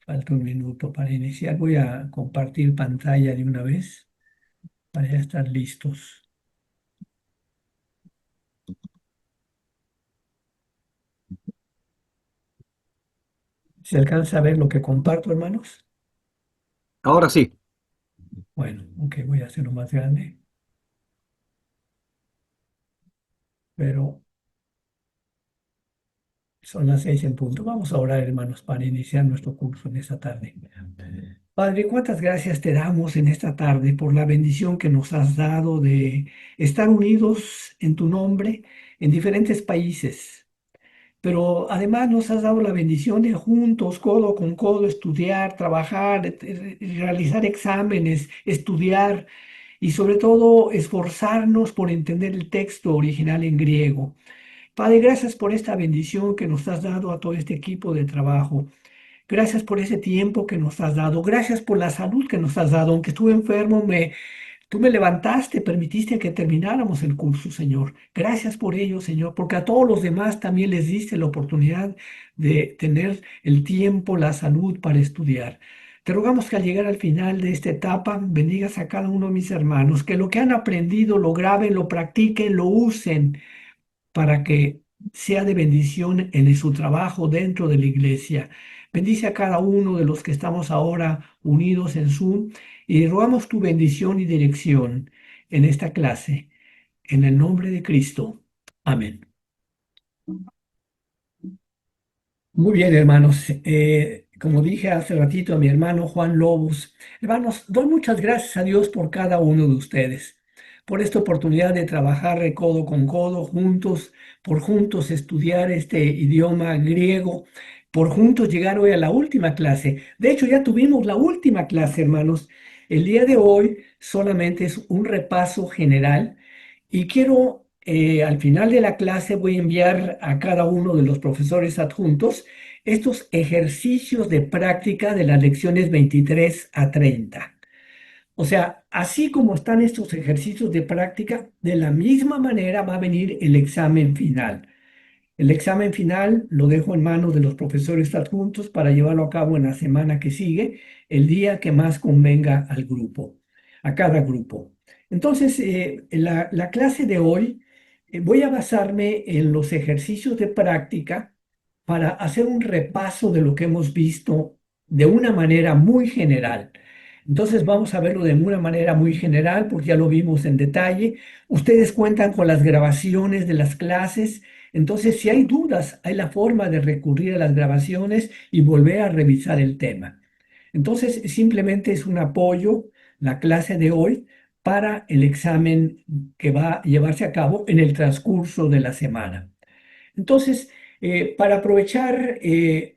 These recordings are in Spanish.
Falta un minuto para iniciar. Voy a compartir pantalla de una vez para ya estar listos. ¿Se alcanza a ver lo que comparto, hermanos? Ahora sí. Bueno, ok, voy a hacerlo más grande, pero son las 6 en punto. Vamos a orar, hermanos, para iniciar nuestro curso en esta tarde. Padre, cuántas gracias te damos en esta tarde por la bendición que nos has dado de estar unidos en tu nombre en diferentes países. Pero además nos has dado la bendición de juntos, codo con codo, estudiar, trabajar, realizar exámenes, estudiar y sobre todo esforzarnos por entender el texto original en griego. Padre, gracias por esta bendición que nos has dado a todo este equipo de trabajo. Gracias por ese tiempo que nos has dado. Gracias por la salud que nos has dado. Aunque estuve enfermo, tú me levantaste, permitiste que termináramos el curso, Señor. Gracias por ello, Señor, porque a todos los demás también les diste la oportunidad de tener el tiempo, la salud para estudiar. Te rogamos que al llegar al final de esta etapa, bendigas a cada uno de mis hermanos, que lo que han aprendido lo graben, lo practiquen, lo usen para que sea de bendición en su trabajo dentro de la iglesia. Bendice a cada uno de los que estamos ahora unidos en Zoom y rogamos tu bendición y dirección en esta clase. En el nombre de Cristo. Amén. Muy bien, hermanos. Como dije hace ratito a mi hermano Juan Lobos, hermanos, doy muchas gracias a Dios por cada uno de ustedes, por esta oportunidad de trabajar de codo con codo juntos, por juntos estudiar este idioma griego, por juntos llegar hoy a la última clase. De hecho, ya tuvimos la última clase, hermanos. El día de hoy solamente es un repaso general y quiero, al final de la clase, voy a enviar a cada uno de los profesores adjuntos estos ejercicios de práctica de las lecciones 23 a 30. O sea, así como están estos ejercicios de práctica, de la misma manera va a venir el examen final. El examen final lo dejo en manos de los profesores adjuntos para llevarlo a cabo en la semana que sigue, el día que más convenga al grupo, a cada grupo. Entonces, la clase de hoy voy a basarme en los ejercicios de práctica para hacer un repaso de lo que hemos visto de una manera muy general. Entonces vamos a verlo de una manera muy general porque ya lo vimos en detalle. Ustedes cuentan con las grabaciones de las clases, entonces, si hay dudas, hay la forma de recurrir a las grabaciones y volver a revisar el tema. Entonces, simplemente es un apoyo la clase de hoy para el examen que va a llevarse a cabo en el transcurso de la semana. Entonces, para aprovechar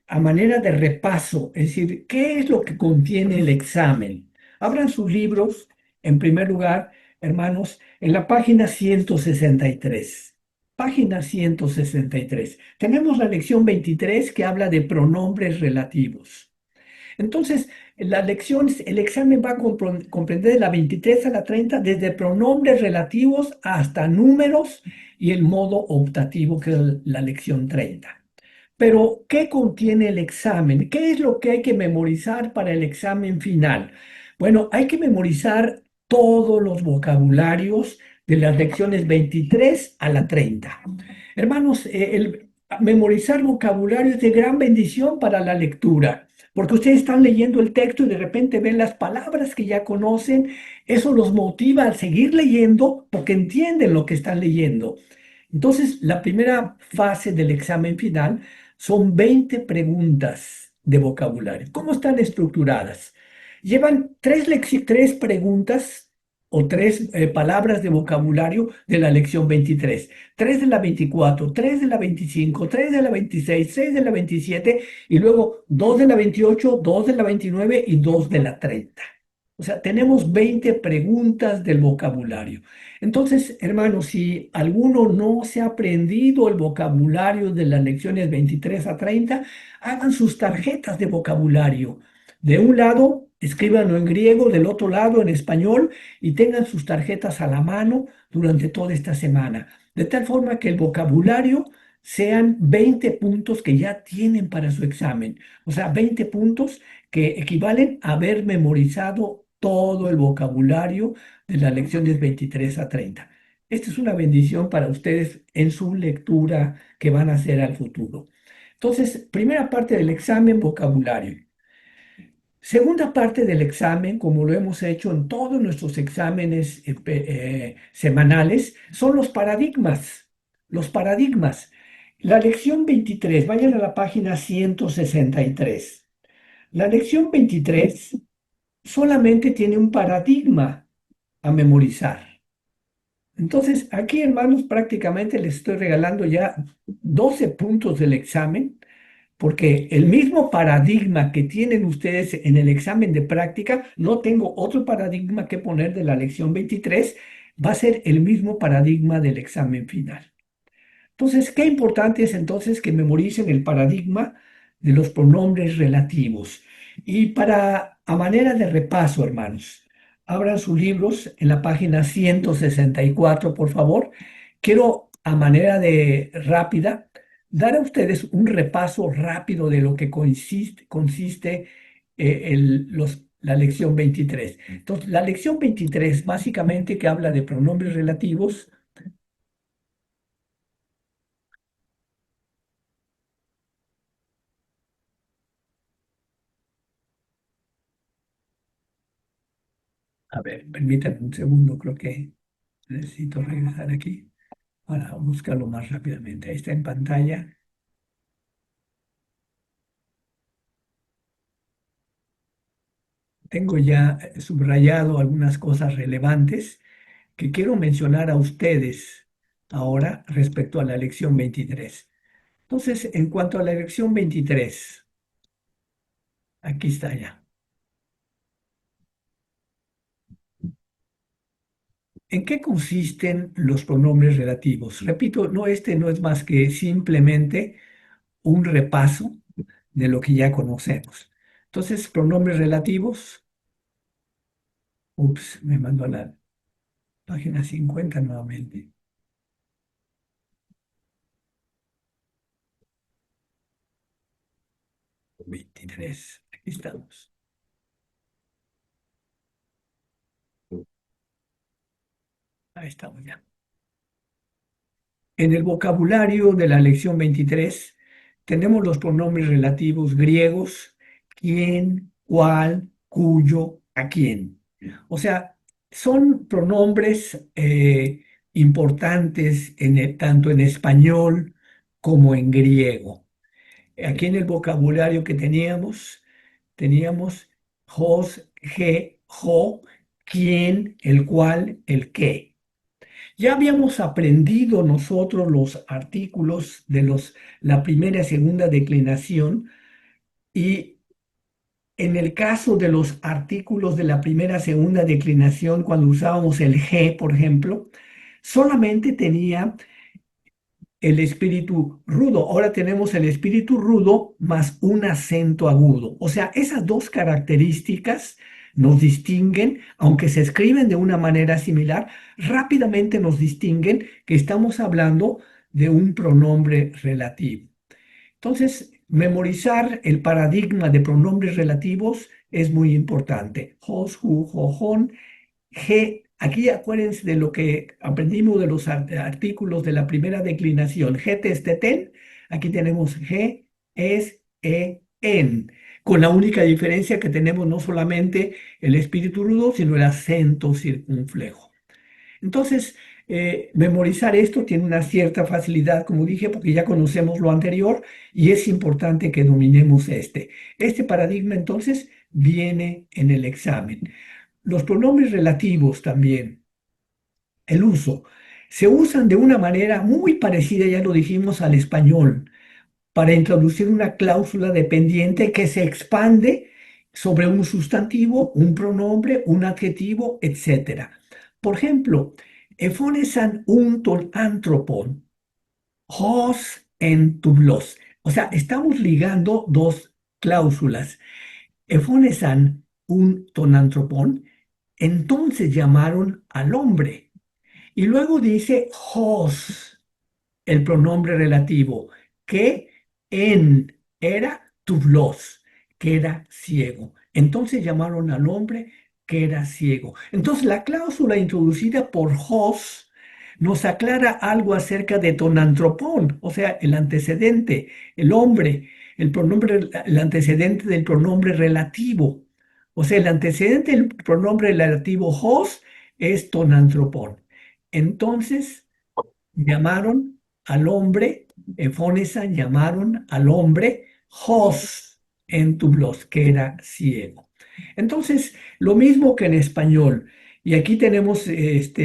a manera de repaso, es decir, ¿qué es lo que contiene el examen? Abran sus libros, en primer lugar, hermanos, en la página 163. Página 163. Tenemos la lección 23 que habla de pronombres relativos. Entonces, las lecciones, el examen va a comprender de la 23 a la 30 desde pronombres relativos hasta números y el modo optativo, que es la lección 30. Pero, ¿qué contiene el examen? ¿Qué es lo que hay que memorizar para el examen final? Bueno, hay que memorizar todos los vocabularios de las lecciones 23 a la 30. Hermanos, memorizar vocabulario es de gran bendición para la lectura, porque ustedes están leyendo el texto y de repente ven las palabras que ya conocen, eso los motiva a seguir leyendo porque entienden lo que están leyendo. Entonces, la primera fase del examen final son 20 preguntas de vocabulario. ¿Cómo están estructuradas? Llevan tres preguntas o tres palabras de vocabulario de la lección 23, tres de la 24, tres de la 25, tres de la 26, tres de la 27 y luego dos de la 28, dos de la 29 y dos de la 30. O sea, tenemos 20 preguntas del vocabulario. Entonces, hermanos, si alguno no se ha aprendido el vocabulario de las lecciones 23 a 30, hagan sus tarjetas de vocabulario. De un lado, escríbanlo en griego, del otro lado en español y tengan sus tarjetas a la mano durante toda esta semana. De tal forma que el vocabulario sean 20 puntos que ya tienen para su examen. O sea, 20 puntos que equivalen a haber memorizado todo el vocabulario de las lecciones 23 a 30. Esta es una bendición para ustedes en su lectura que van a hacer al futuro. Entonces, primera parte del examen, vocabulario. Segunda parte del examen, como lo hemos hecho en todos nuestros exámenes semanales, son los paradigmas. Los paradigmas. La lección 23, vayan a la página 163. La lección 23 solamente tiene un paradigma a memorizar. Entonces, aquí, hermanos, prácticamente les estoy regalando ya 12 puntos del examen porque el mismo paradigma que tienen ustedes en el examen de práctica, no tengo otro paradigma que poner de la lección 23, va a ser el mismo paradigma del examen final. Entonces, qué importante es entonces que memoricen el paradigma de los pronombres relativos. Y a manera de repaso, hermanos, abran sus libros en la página 164, por favor. Quiero, a manera de rápida, dar a ustedes un repaso rápido de lo que consiste la lección 23. Entonces, la lección 23, básicamente, que habla de pronombres relativos. A ver, permítanme un segundo, creo que necesito regresar aquí para buscarlo más rápidamente. Ahí está en pantalla. Tengo ya subrayado algunas cosas relevantes que quiero mencionar a ustedes ahora respecto a la lección 23. Entonces, en cuanto a la lección 23, aquí está ya. ¿En qué consisten los pronombres relativos? Repito, no, este no es más que simplemente un repaso de lo que ya conocemos. Entonces, pronombres relativos. Ups, me mandó a la página 50 nuevamente. 23. Aquí estamos. Ahí estamos ya. En el vocabulario de la lección 23 tenemos los pronombres relativos griegos, quién, cuál, cuyo, a quién. O sea, son pronombres importantes tanto en español como en griego. Aquí en el vocabulario que teníamos jos, je, jo, quién, el cual, el qué. Ya habíamos aprendido nosotros los artículos de la primera y segunda declinación y en el caso de los artículos de la primera y segunda declinación, cuando usábamos el je, por ejemplo, solamente tenía el espíritu rudo. Ahora tenemos el espíritu rudo más un acento agudo. O sea, esas dos características nos distinguen, aunque se escriben de una manera similar, rápidamente nos distinguen que estamos hablando de un pronombre relativo. Entonces, memorizar el paradigma de pronombres relativos es muy importante. Jos, ju, jojon, G, aquí acuérdense de lo que aprendimos de los artículos de la primera declinación. G, ten, aquí tenemos G, es, en, con la única diferencia que tenemos no solamente el espíritu rudo, sino el acento circunflejo. Entonces, memorizar esto tiene una cierta facilidad, como dije, porque ya conocemos lo anterior y es importante que dominemos este. Este paradigma entonces viene en el examen. Los pronombres relativos también, el uso, se usan de una manera muy parecida, ya lo dijimos, al español, para introducir una cláusula dependiente que se expande sobre un sustantivo, un pronombre, un adjetivo, etc. Por ejemplo, efonesan ton antropon, hos en tublos. O sea, estamos ligando dos cláusulas. Efonesan ton antropon, entonces llamaron al hombre. Y luego dice hos, el pronombre relativo, que en era tublos. que era ciego. Entonces llamaron al hombre que era ciego. Entonces la cláusula introducida por Hoss nos aclara algo acerca de tonantropón, o sea, el antecedente, el hombre, el pronombre, el antecedente del pronombre relativo. O sea, el antecedente del pronombre relativo Hoss es tonantropón. Entonces, llamaron al hombre, Fonesan llamaron al hombre Jos en Tublos, que era ciego. Entonces, lo mismo que en español. Y aquí tenemos,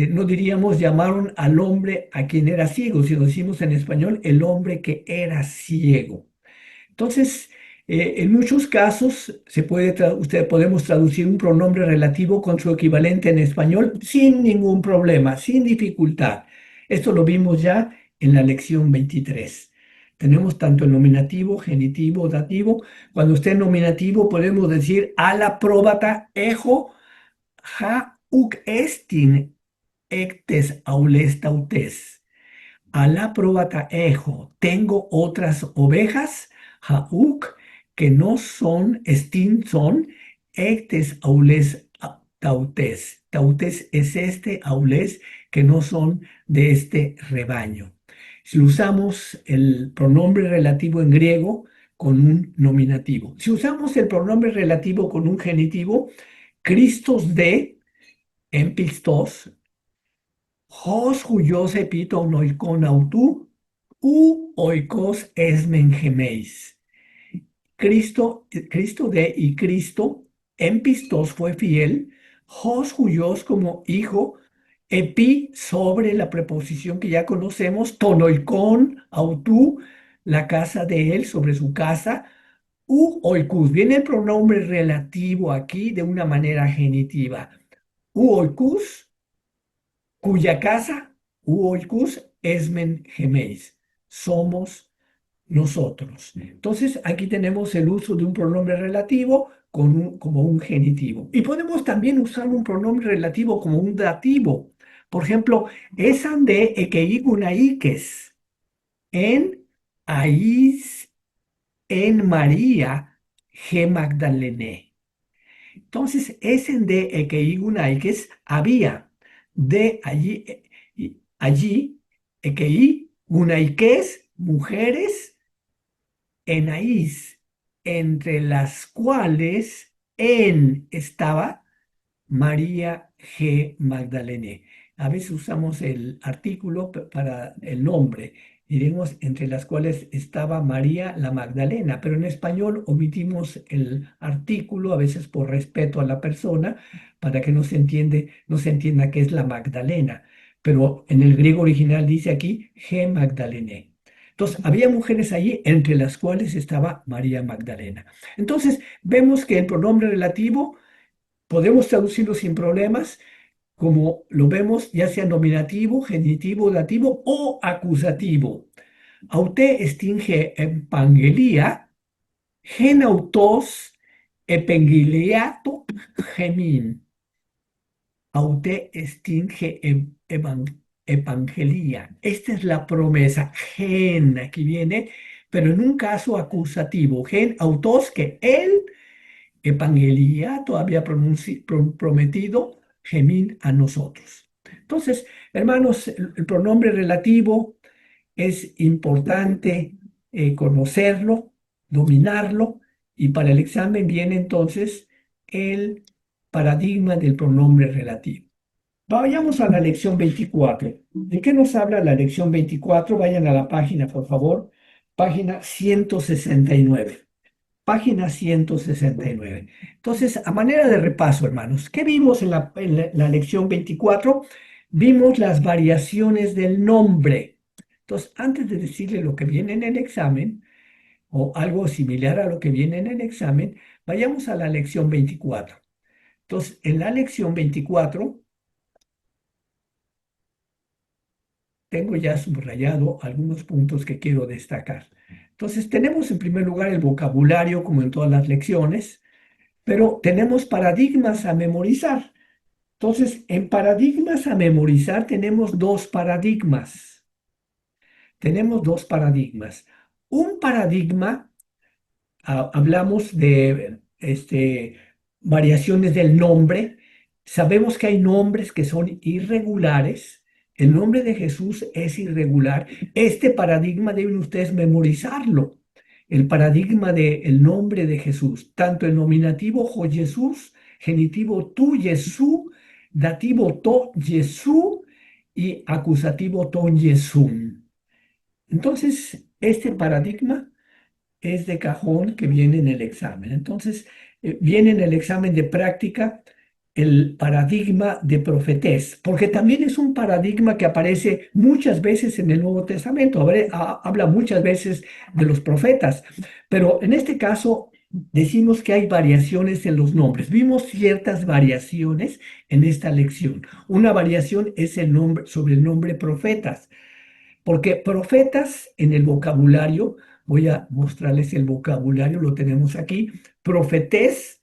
no diríamos llamaron al hombre a quien era ciego, sino decimos en español el hombre que era ciego. Entonces, en muchos casos podemos traducir un pronombre relativo con su equivalente en español sin ningún problema, sin dificultad. Esto lo vimos ya en la lección 23. Tenemos tanto el nominativo, genitivo, dativo. Cuando esté en nominativo podemos decir a la próbata ejo ja uk estin ectes aulestautes. Alá probata ejo, tengo otras ovejas, jauk, que no son, estin son, ectes aules tautes. Tautes es este, aules, que no son de este rebaño. Si usamos el pronombre relativo en griego con un nominativo. Si usamos el pronombre relativo con un genitivo, Christos de, en pistos, Hos huyos epiton oikon autu, u oikos esmen gemeis. Cristo de y Cristo en pistos fue fiel, Jos huyos como hijo, epi sobre la preposición que ya conocemos, tonoikon autu, la casa de él sobre su casa, u oikus. Viene el pronombre relativo aquí de una manera genitiva. U oikus cuya casa, uoicus esmen gemeis, somos nosotros. Entonces, aquí tenemos el uso de un pronombre relativo como un genitivo. Y podemos también usar un pronombre relativo como un dativo. Por ejemplo, esan de ekeigunaikes, en Aís, en María, G. Magdalene. Entonces, ese de Ekeigunaikes había de allí, allí, Ekei, Gunaikes, mujeres, Enaís, entre las cuales en estaba María G. Magdalene. A veces usamos el artículo para el nombre. Diremos entre las cuales estaba María la Magdalena, pero en español omitimos el artículo, a veces por respeto a la persona, para que no se entienda que es la Magdalena. Pero en el griego original dice aquí G. Magdalene. Entonces, había mujeres allí entre las cuales estaba María Magdalena. Entonces, vemos que el pronombre relativo podemos traducirlo sin problemas, como lo vemos, ya sea nominativo, genitivo, dativo o acusativo. Aute estinge evangelia, gen autos epengiliato gemin. Aute estinge evangelia. Esta es la promesa. Gen, aquí viene, pero en un caso acusativo. Gen autos, que él Evangelia todavía prometido gemín a nosotros. Entonces, hermanos, el pronombre relativo es importante conocerlo, dominarlo, y para el examen viene entonces el paradigma del pronombre relativo. Vayamos a la lección 24. ¿De qué nos habla la lección 24? Vayan a la página, por favor. Página 169. Página 169. Entonces, a manera de repaso, hermanos, ¿qué vimos en la lección 24? Vimos las variaciones del nombre. Entonces, antes de decirle lo que viene en el examen, o algo similar a lo que viene en el examen, vayamos a la lección 24. Entonces, en la lección 24, tengo ya subrayado algunos puntos que quiero destacar. Entonces, tenemos en primer lugar el vocabulario, como en todas las lecciones. Pero tenemos paradigmas a memorizar. Entonces, en paradigmas a memorizar tenemos dos paradigmas. Tenemos dos paradigmas. Un paradigma hablamos de variaciones del nombre. Sabemos que hay nombres que son irregulares. El nombre de Jesús es irregular. Este paradigma deben ustedes memorizarlo. El paradigma del nombre de Jesús, tanto el nominativo Jo Jesús, genitivo tú Jesús, dativo to Jesús y acusativo ton Jesús. Entonces, este paradigma es de cajón que viene en el examen. Entonces, viene en el examen de práctica el paradigma de profetés, porque también es un paradigma que aparece muchas veces en el Nuevo Testamento. Habla muchas veces de los profetas, pero en este caso decimos que hay variaciones en los nombres. Vimos ciertas variaciones en esta lección. Una variación es el nombre sobre el nombre profetas. Porque profetas en el vocabulario, voy a mostrarles el vocabulario, lo tenemos aquí. Profetés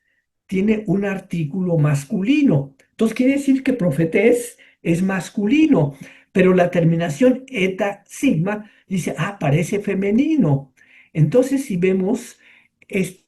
tiene un artículo masculino. Entonces quiere decir que profetés es masculino, pero la terminación eta sigma dice, ah, parece femenino. Entonces si vemos esta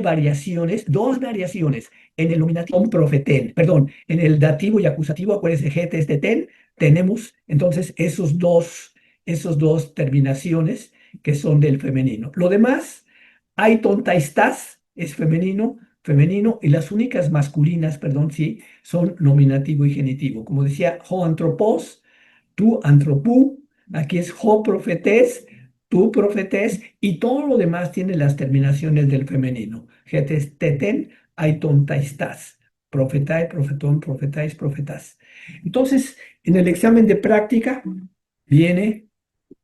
variaciones, dos variaciones en el nominativo profeten, perdón, en el dativo y acusativo, acuérdense, getes de ten, tenemos entonces esos dos terminaciones que son del femenino. Lo demás, hay tonta estás, es femenino, femenino, y las únicas masculinas, perdón, sí, son nominativo y genitivo. Como decía, ho antropos, tú antropú, aquí es ho profetés, tú profetés, y todo lo demás tiene las terminaciones del femenino. Getes teten, aiton taistas, profetae, profetón, profetáis, profetás. Entonces, en el examen de práctica viene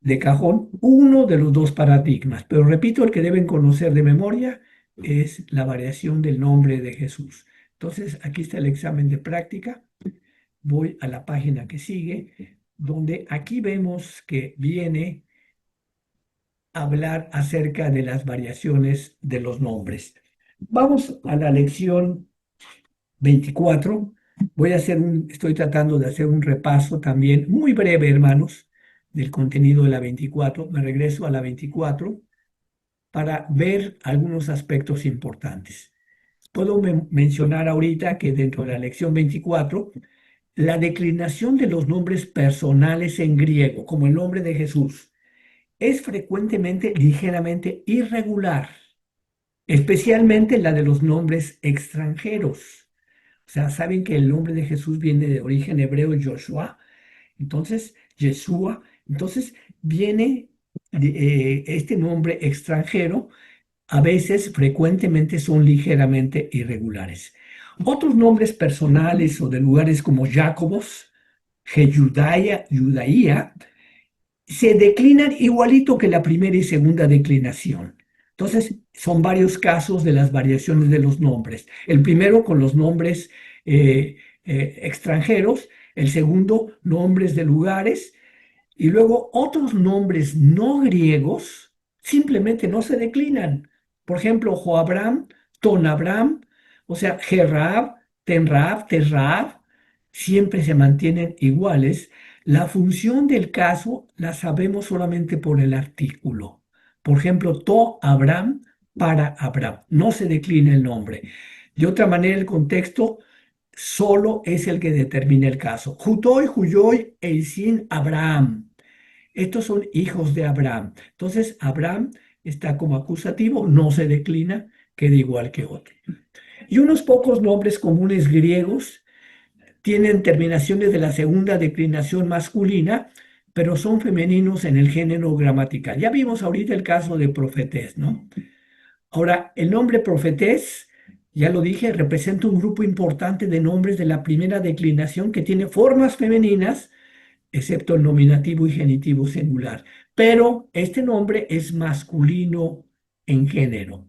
de cajón uno de los dos paradigmas, pero repito, el que deben conocer de memoria es la variación del nombre de Jesús. Entonces, aquí está el examen de práctica. Voy a la página que sigue, donde aquí vemos que viene a hablar acerca de las variaciones de los nombres. Vamos a la lección 24. Estoy tratando de hacer un repaso también muy breve, hermanos, del contenido de la 24. Me regreso a la 24 para ver algunos aspectos importantes. Puedo mencionar ahorita que dentro de la lección 24 la declinación de los nombres personales en griego, como el nombre de Jesús, es frecuentemente ligeramente irregular, especialmente la de los nombres extranjeros. O sea, saben que el nombre de Jesús viene de origen hebreo Joshua, entonces Yeshua, entonces viene este nombre extranjero, a veces, frecuentemente son ligeramente irregulares. Otros nombres personales o de lugares como Jacobos, Judaía, se declinan igualito que la primera y segunda declinación. Entonces, son varios casos de las variaciones de los nombres. El primero con los nombres extranjeros, el segundo, nombres de lugares, y luego otros nombres no griegos simplemente no se declinan. Por ejemplo, Joabram, Tonabram, o sea, Gerab, Tenrab, Terrab, siempre se mantienen iguales. La función del caso la sabemos solamente por el artículo. Por ejemplo, To Abram para Abram. No se declina el nombre. De otra manera, el contexto solo es el que determina el caso. Jutoy, Juyoy, Eisin, Abraham. Estos son hijos de Abraham. Entonces, Abraham está como acusativo, no se declina, queda igual que otro. Y unos pocos nombres comunes griegos tienen terminaciones de la segunda declinación masculina, pero son femeninos en el género gramatical. Ya vimos ahorita el caso de profetés, ¿no? Ahora, el nombre profetés, ya lo dije, representa un grupo importante de nombres de la primera declinación que tiene formas femeninas, excepto el nominativo y genitivo singular. Pero este nombre es masculino en género.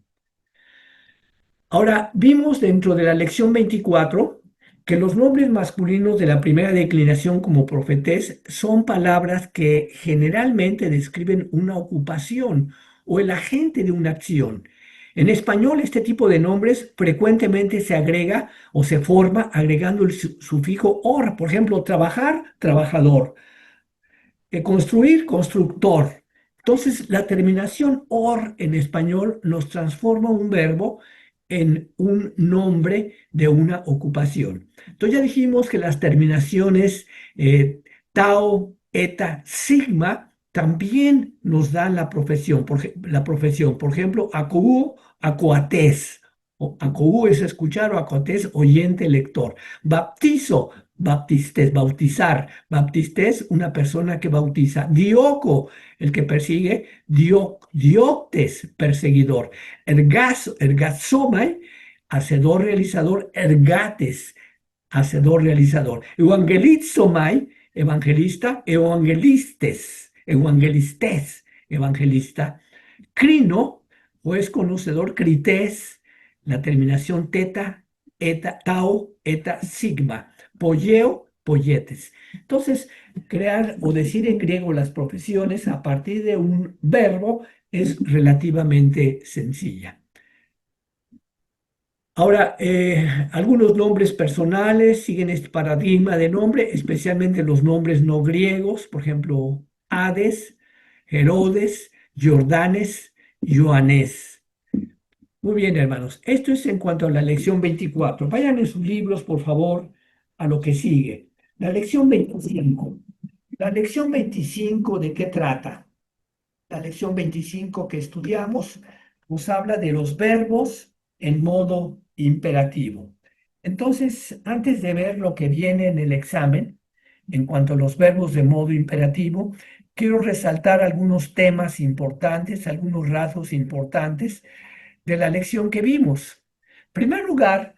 Ahora, vimos dentro de la lección 24 que los nombres masculinos de la primera declinación como profetés son palabras que generalmente describen una ocupación o el agente de una acción. En español, este tipo de nombres frecuentemente se agrega o se forma agregando el sufijo or. Por ejemplo, trabajar, trabajador. Construir, constructor. Entonces, la terminación or en español nos transforma un verbo en un nombre de una ocupación. Entonces, ya dijimos que las terminaciones tau, eta, sigma también nos dan la profesión. La profesión. Por ejemplo, acú, acuatés. Acú es escuchar o acuatés, oyente, lector. Baptizo, baptistes, bautizar. Baptistes, una persona que bautiza. Dioco, el que persigue. Dioctes, perseguidor. Ergazomai, hacedor, realizador. Ergates, hacedor, realizador. Evangelizomai, evangelista. Evangelistes, evangelista. Crino, juez conocedor. Crités, la terminación teta, eta, tau, eta, sigma. Polleo, polletes. Entonces, crear o decir en griego las profesiones a partir de un verbo es relativamente sencilla. Ahora, algunos nombres personales siguen este paradigma de nombre, especialmente los nombres no griegos, por ejemplo, Hades, Herodes, Jordanes, Joanés. Muy bien, hermanos. Esto es en cuanto a la lección 24. Vayan en sus libros, por favor, a lo que sigue. La lección 25. La lección 25, ¿de qué trata? La lección 25 que estudiamos nos habla de los verbos en modo imperativo. Entonces, antes de ver lo que viene en el examen, en cuanto a los verbos de modo imperativo, quiero resaltar algunos temas importantes, algunos rasgos importantes de la lección que vimos. En primer lugar,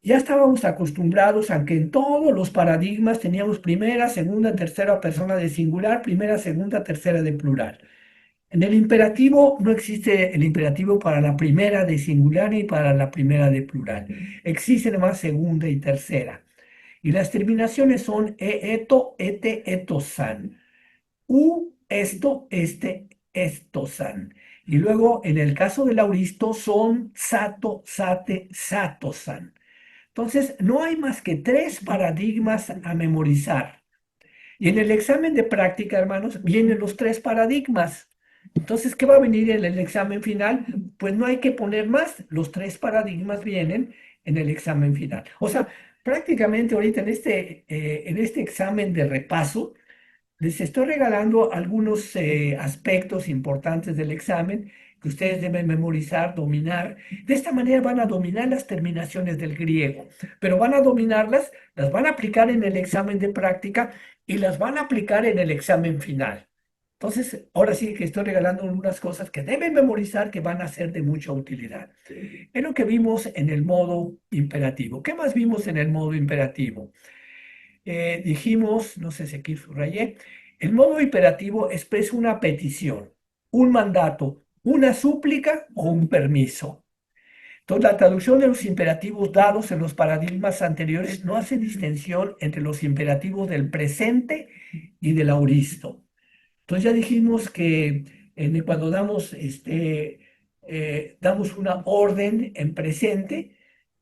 ya estábamos acostumbrados a que en todos los paradigmas teníamos primera, segunda, tercera persona de singular, primera, segunda, tercera de plural. En el imperativo no existe el imperativo para la primera de singular y para la primera de plural. Existe nomás segunda y tercera. Y las terminaciones son eto, ete, etosan. Esto, este, estosan. Y luego, en el caso del auristo, son sato, sate, satosan. Entonces, no hay más que tres paradigmas a memorizar. Y en el examen de práctica, hermanos, vienen los tres paradigmas. Entonces, ¿qué va a venir en el examen final? Pues no hay que poner más. Los tres paradigmas vienen en el examen final. O sea, prácticamente ahorita en este examen de repaso, les estoy regalando algunos aspectos importantes del examen que ustedes deben memorizar, dominar. De esta manera van a dominar las terminaciones del griego, pero van a dominarlas, las van a aplicar en el examen de práctica y las van a aplicar en el examen final. Entonces, ahora sí que estoy regalando unas cosas que deben memorizar que van a ser de mucha utilidad. Es lo que vimos en el modo imperativo. ¿Qué más vimos en el modo imperativo? Dijimos, no sé si aquí subrayé, el modo imperativo expresa una petición, un mandato, una súplica o un permiso. Entonces, la traducción de los imperativos dados en los paradigmas anteriores no hace distinción entre los imperativos del presente y del auristo. Entonces, ya dijimos que cuando damos una orden en presente,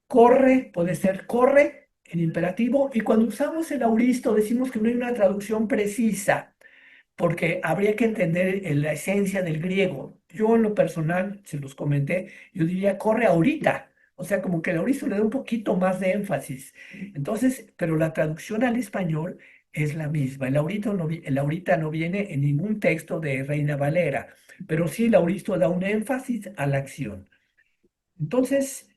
corre, puede ser corre en imperativo, y cuando usamos el auristo decimos que no hay una traducción precisa, porque habría que entender la esencia del griego. Yo en lo personal, se los comenté, yo diría corre ahorita, o sea, como que el auristo le da un poquito más de énfasis. Entonces, pero la traducción al español es la misma. El ahorita no viene en ningún texto de Reina Valera, pero sí el auristo da un énfasis a la acción. Entonces,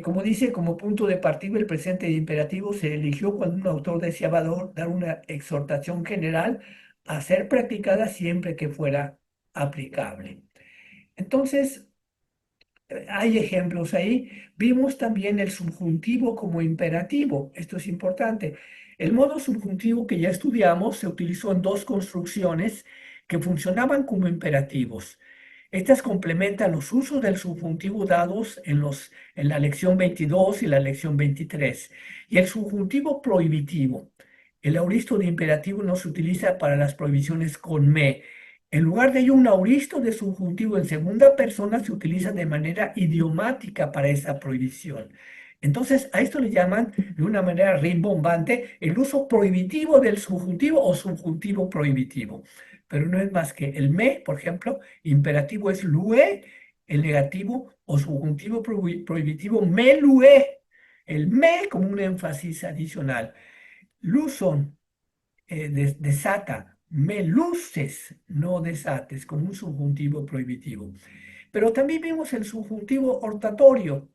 como dice, como punto de partida el presente imperativo se eligió cuando un autor deseaba dar una exhortación general a ser practicada siempre que fuera aplicable. Entonces, hay ejemplos ahí. Vimos también el subjuntivo como imperativo. Esto es importante. El modo subjuntivo que ya estudiamos se utilizó en dos construcciones que funcionaban como imperativos. Estas complementan los usos del subjuntivo dados en la lección 22 y la lección 23. Y el subjuntivo prohibitivo. El auristo de imperativo no se utiliza para las prohibiciones con me. En lugar de ello, un auristo de subjuntivo en segunda persona se utiliza de manera idiomática para esa prohibición. Entonces, a esto le llaman de una manera rimbombante el uso prohibitivo del subjuntivo o subjuntivo prohibitivo. Pero no es más que el me, por ejemplo, imperativo es lue, el negativo o subjuntivo prohibitivo me lue. El me como un énfasis adicional. Luson desata, me luces, no desates, como un subjuntivo prohibitivo. Pero también vemos el subjuntivo hortatorio,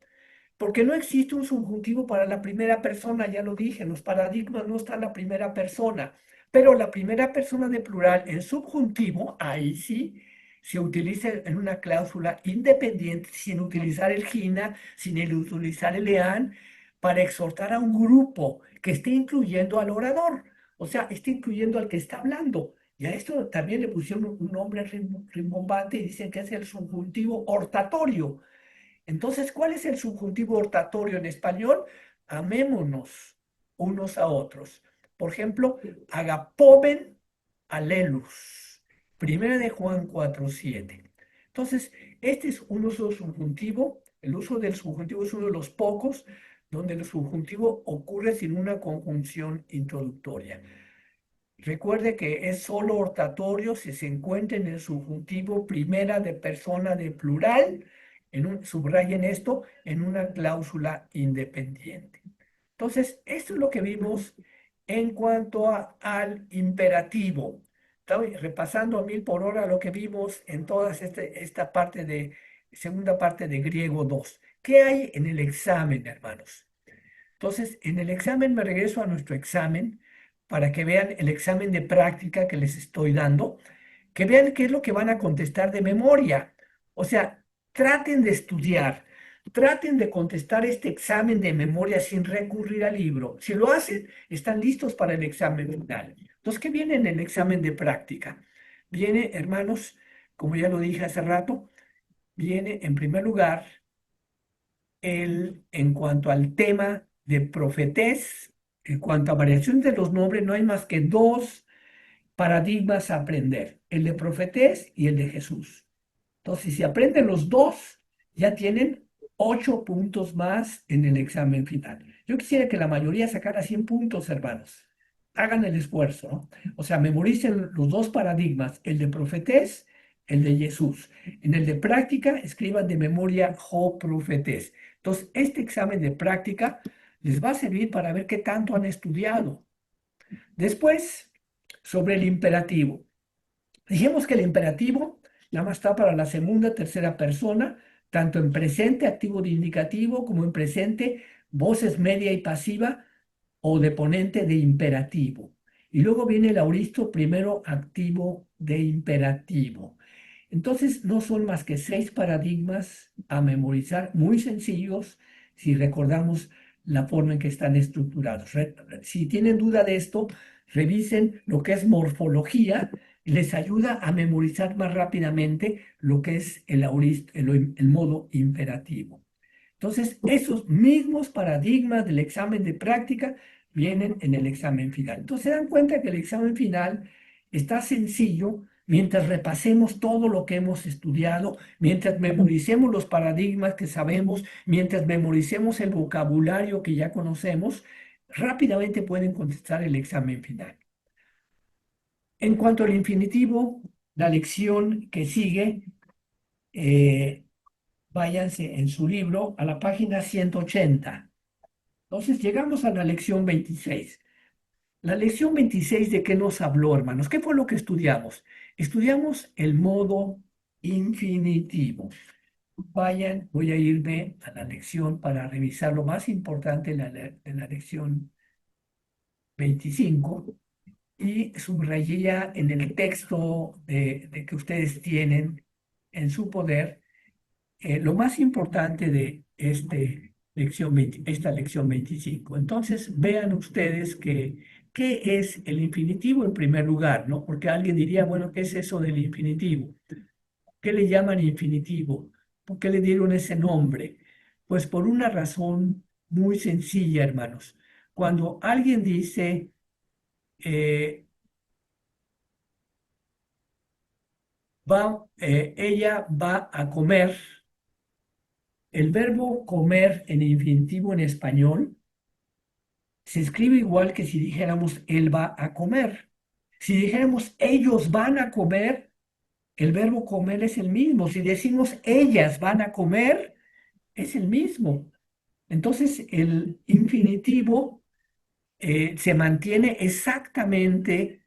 porque no existe un subjuntivo para la primera persona, ya lo dije, en los paradigmas no está la primera persona, pero la primera persona de plural en subjuntivo, ahí sí, se utiliza en una cláusula independiente, sin utilizar el gina, sin utilizar el ean, para exhortar a un grupo que esté incluyendo al orador, o sea, esté incluyendo al que está hablando. Y a esto también le pusieron un nombre rimbombante y dicen que es el subjuntivo hortatorio. Entonces, ¿cuál es el subjuntivo hortatorio en español? Amémonos unos a otros. Por ejemplo, agapomen alelus. Primera de Juan 4:7. Entonces, este es un uso subjuntivo. El uso del subjuntivo es uno de los pocos donde el subjuntivo ocurre sin una conjunción introductoria. Recuerde que es solo hortatorio si se encuentra en el subjuntivo primera de persona de plural, subrayen esto, en una cláusula independiente. Entonces, esto es lo que vimos en cuanto al imperativo. Estoy repasando a 1000 por hora lo que vimos en toda esta parte segunda parte de griego 2. ¿Qué hay en el examen, hermanos? Entonces, en el examen me regreso a nuestro examen para que vean el examen de práctica que les estoy dando, que vean qué es lo que van a contestar de memoria. O sea, traten de estudiar, traten de contestar este examen de memoria sin recurrir al libro. Si lo hacen, están listos para el examen final. Entonces, ¿qué viene en el examen de práctica? Viene, hermanos, como ya lo dije hace rato, viene en primer lugar en cuanto al tema de profetés, en cuanto a variación de los nombres, no hay más que dos paradigmas a aprender, el de profetés y el de Jesús. Entonces, si se aprenden los dos, ya tienen 8 puntos más en el examen final. Yo quisiera que la mayoría sacara 100 puntos, hermanos. Hagan el esfuerzo, ¿no? O sea, memoricen los dos paradigmas, el de profetés, el de Jesús. En el de práctica, escriban de memoria Jo profetés. Entonces, este examen de práctica les va a servir para ver qué tanto han estudiado. Después, sobre el imperativo. Dijimos que el imperativo nada más está para la segunda, tercera persona, tanto en presente, activo de indicativo, como en presente, voces media y pasiva o deponente de imperativo. Y luego viene el auristo primero activo de imperativo. Entonces, no son más que 6 paradigmas a memorizar, muy sencillos, si recordamos la forma en que están estructurados. Si tienen duda de esto, revisen lo que es morfología, les ayuda a memorizar más rápidamente lo que es el modo imperativo. Entonces, esos mismos paradigmas del examen de práctica vienen en el examen final. Entonces, se dan cuenta que el examen final está sencillo mientras repasemos todo lo que hemos estudiado, mientras memoricemos los paradigmas que sabemos, mientras memoricemos el vocabulario que ya conocemos, rápidamente pueden contestar el examen final. En cuanto al infinitivo, la lección que sigue, eh, váyanse en su libro a la página 180. Entonces llegamos a la lección 26. La lección 26, ¿de qué nos habló, hermanos? ¿Qué fue lo que estudiamos? Estudiamos el modo infinitivo. Vayan, voy a irme a la lección para revisar lo más importante de la lección 25 y subrayé ya en el texto de que ustedes tienen en su poder lo más importante de esta lección 25. Entonces, vean ustedes qué es el infinitivo en primer lugar, ¿no? Porque alguien diría, bueno, ¿qué es eso del infinitivo? ¿Qué le llaman infinitivo? ¿Por qué le dieron ese nombre? Pues por una razón muy sencilla, hermanos. Cuando alguien dice, eh, ella va a comer. El verbo comer en infinitivo en español se escribe igual que si dijéramos él va a comer. Si dijéramos ellos van a comer, el verbo comer es el mismo. Si decimos ellas van a comer, es el mismo. Entonces, el infinitivo se mantiene exactamente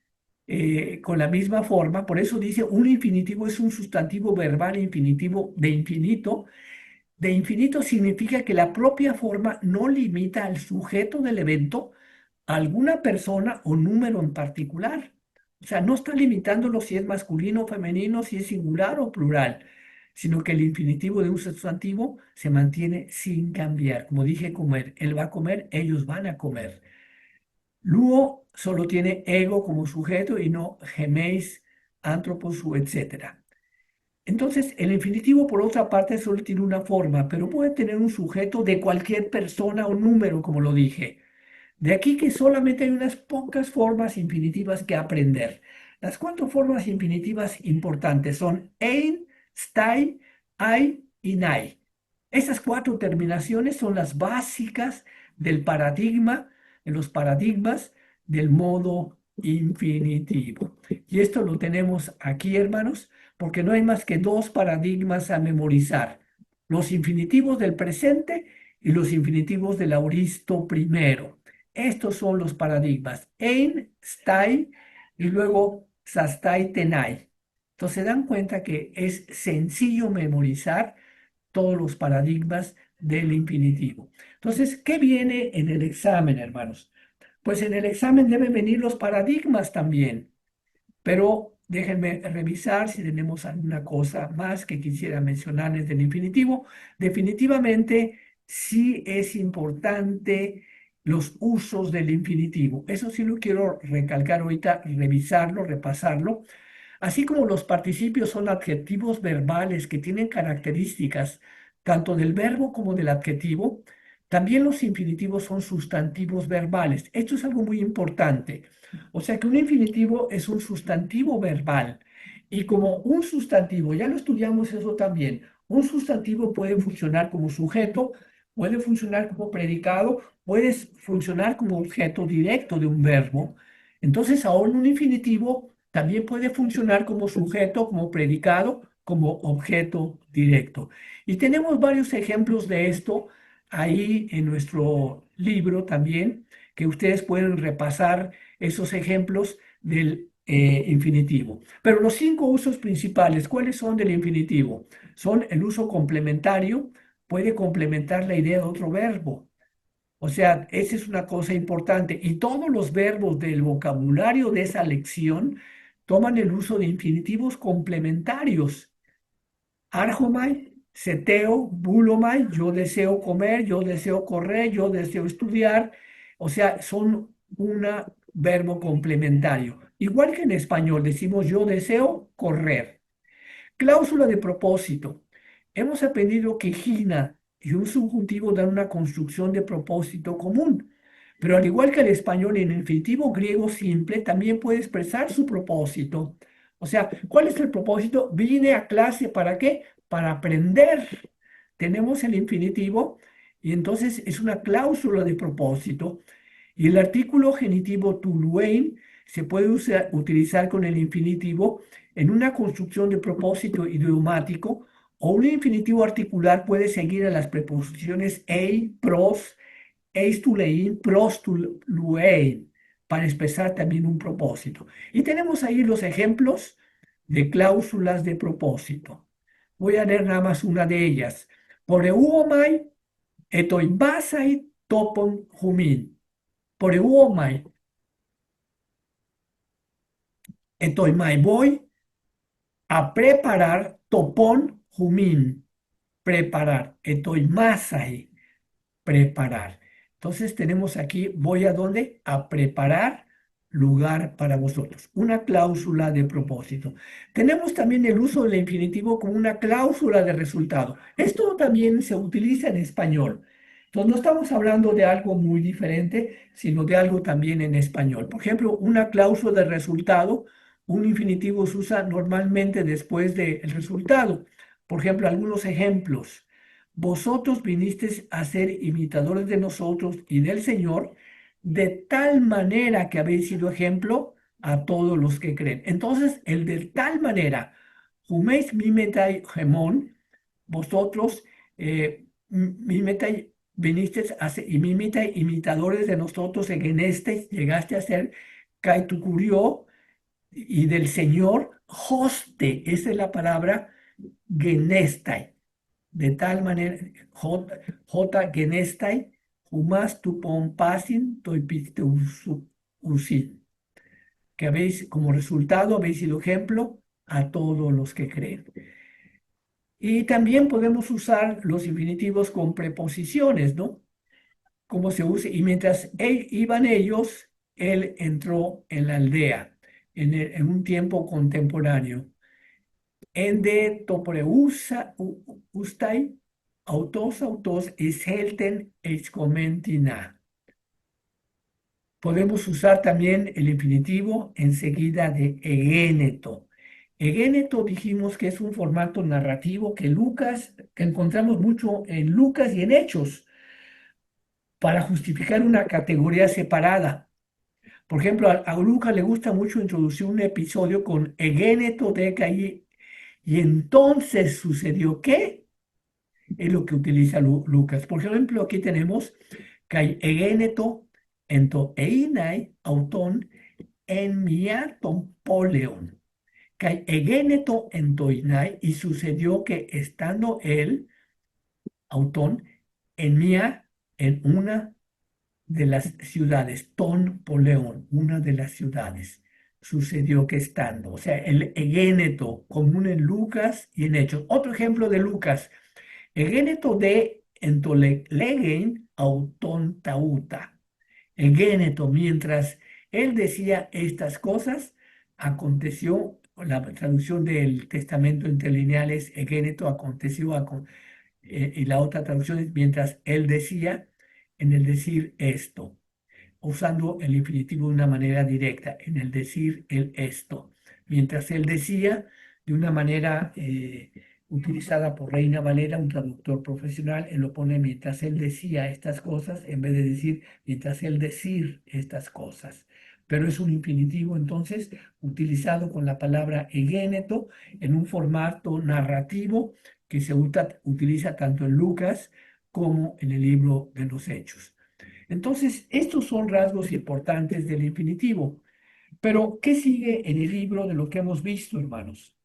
con la misma forma. Por eso dice, un infinitivo es un sustantivo verbal infinitivo de infinito. De infinito significa que la propia forma no limita al sujeto del evento a alguna persona o número en particular. O sea, no está limitándolo si es masculino o femenino, si es singular o plural, sino que el infinitivo de un sustantivo se mantiene sin cambiar. Como dije, comer, él va a comer, ellos van a comer. Luo solo tiene ego como sujeto y no geméis, antropos u etcétera. Entonces, el infinitivo, por otra parte, solo tiene una forma, pero puede tener un sujeto de cualquier persona o número, como lo dije. De aquí que solamente hay unas pocas formas infinitivas que aprender. Las cuatro formas infinitivas importantes son ein, stai, ai y nai. Estas cuatro terminaciones son las básicas del paradigma, de los paradigmas del modo infinitivo. Y esto lo tenemos aquí, hermanos, porque no hay más que dos paradigmas a memorizar: los infinitivos del presente y los infinitivos del auristo primero. Estos son los paradigmas: ein, stai y luego sastai, tenai. Entonces se dan cuenta que es sencillo memorizar todos los paradigmas del infinitivo. Entonces, ¿qué viene en el examen, hermanos? Pues en el examen deben venir los paradigmas también. Pero déjenme revisar si tenemos alguna cosa más que quisiera mencionarles del infinitivo. Definitivamente sí es importante los usos del infinitivo. Eso sí lo quiero recalcar ahorita, revisarlo, repasarlo. Así como los participios son adjetivos verbales que tienen características tanto del verbo como del adjetivo, también los infinitivos son sustantivos verbales. Esto es algo muy importante. O sea que un infinitivo es un sustantivo verbal. Y como un sustantivo, ya lo estudiamos eso también, un sustantivo puede funcionar como sujeto, puede funcionar como predicado, puede funcionar como objeto directo de un verbo. Entonces, ahora un infinitivo también puede funcionar como sujeto, como predicado, como objeto directo. Y tenemos varios ejemplos de esto ahí en nuestro libro también, que ustedes pueden repasar esos ejemplos del infinitivo. Pero los cinco usos principales, ¿cuáles son del infinitivo? Son el uso complementario, puede complementar la idea de otro verbo. O sea, esa es una cosa importante. Y todos los verbos del vocabulario de esa lección toman el uso de infinitivos complementarios. Arjomai, seteo, bulomai, yo deseo comer, yo deseo correr, yo deseo estudiar. O sea, son un verbo complementario. Igual que en español decimos yo deseo correr. Cláusula de propósito. Hemos aprendido que gina y un subjuntivo dan una construcción de propósito común. Pero al igual que el español, en el infinitivo griego simple también puede expresar su propósito. O sea, ¿cuál es el propósito? Vine a clase, ¿para qué? Para aprender. Tenemos el infinitivo y entonces es una cláusula de propósito. Y el artículo genitivo tuluein se puede utilizar con el infinitivo en una construcción de propósito idiomático, o un infinitivo articular puede seguir a las preposiciones ei, pros, eis tulein, pros tuluein, para expresar también un propósito. Y tenemos ahí los ejemplos de cláusulas de propósito. Voy a leer nada más una de ellas. Por euomai, etoimbasai topon humin. Por euomai, etoimai, voy a preparar topón jumín, preparar, etoimasai, preparar. Entonces tenemos aquí, voy a dónde? A preparar lugar para vosotros. Una cláusula de propósito. Tenemos también el uso del infinitivo como una cláusula de resultado. Esto también se utiliza en español. Entonces no estamos hablando de algo muy diferente, sino de algo también en español. Por ejemplo, una cláusula de resultado Un infinitivo se usa normalmente después del resultado. Por ejemplo, algunos ejemplos. Vosotros vinisteis a ser imitadores de nosotros y del Señor, de tal manera que habéis sido ejemplo a todos los que creen. Entonces, el de tal manera, huméis mimetai gemón, vosotros mimetai vinisteis a ser, y mimetai imitadores de nosotros en este llegaste a ser, kai tu curio, y del Señor, hoste, esa es la palabra genestai, de tal manera, genestai, humas tu pompasin, usin, que habéis, como resultado, habéis sido ejemplo a todos los que creen. Y también podemos usar los infinitivos con preposiciones, ¿no? Como se usa, y mientras iban ellos, él entró en la aldea, en un tiempo contemporáneo. Ende topreusa ustai, autos ishelten excomentina. Podemos usar también el infinitivo enseguida de egéneto. Egéneto dijimos que es un formato narrativo que encontramos mucho en Lucas y en Hechos, para justificar una categoría separada. Por ejemplo, a Lucas le gusta mucho introducir un episodio con egéneto de Caí, y entonces sucedió que es lo que utiliza Lucas. Por ejemplo, aquí tenemos kai egeneto ento einai auton en mia tompoleon. Kai egeneto ento einai, y sucedió que estando él, auton, en mia, en una de las ciudades, Ton Poleón, una de las ciudades, sucedió que estando, o sea, el egéneto común en Lucas y en Hechos. Otro ejemplo de Lucas, egéneto de entolegen auton tauta. Egéneto, mientras él decía estas cosas, aconteció, la traducción del Testamento interlineal es egéneto, aconteció, y la otra traducción es mientras él decía, en el decir esto, usando el infinitivo de una manera directa, en el decir el esto. Mientras él decía, de una manera utilizada por Reina Valera, un traductor profesional, él lo pone mientras él decía estas cosas, en vez de decir mientras él decir estas cosas. Pero es un infinitivo entonces utilizado con la palabra egéneto en un formato narrativo que se utiliza tanto en Lucas como en el libro de los Hechos. Entonces, estos son rasgos importantes del infinitivo. Pero, ¿qué sigue en el libro de lo que hemos visto, hermanos?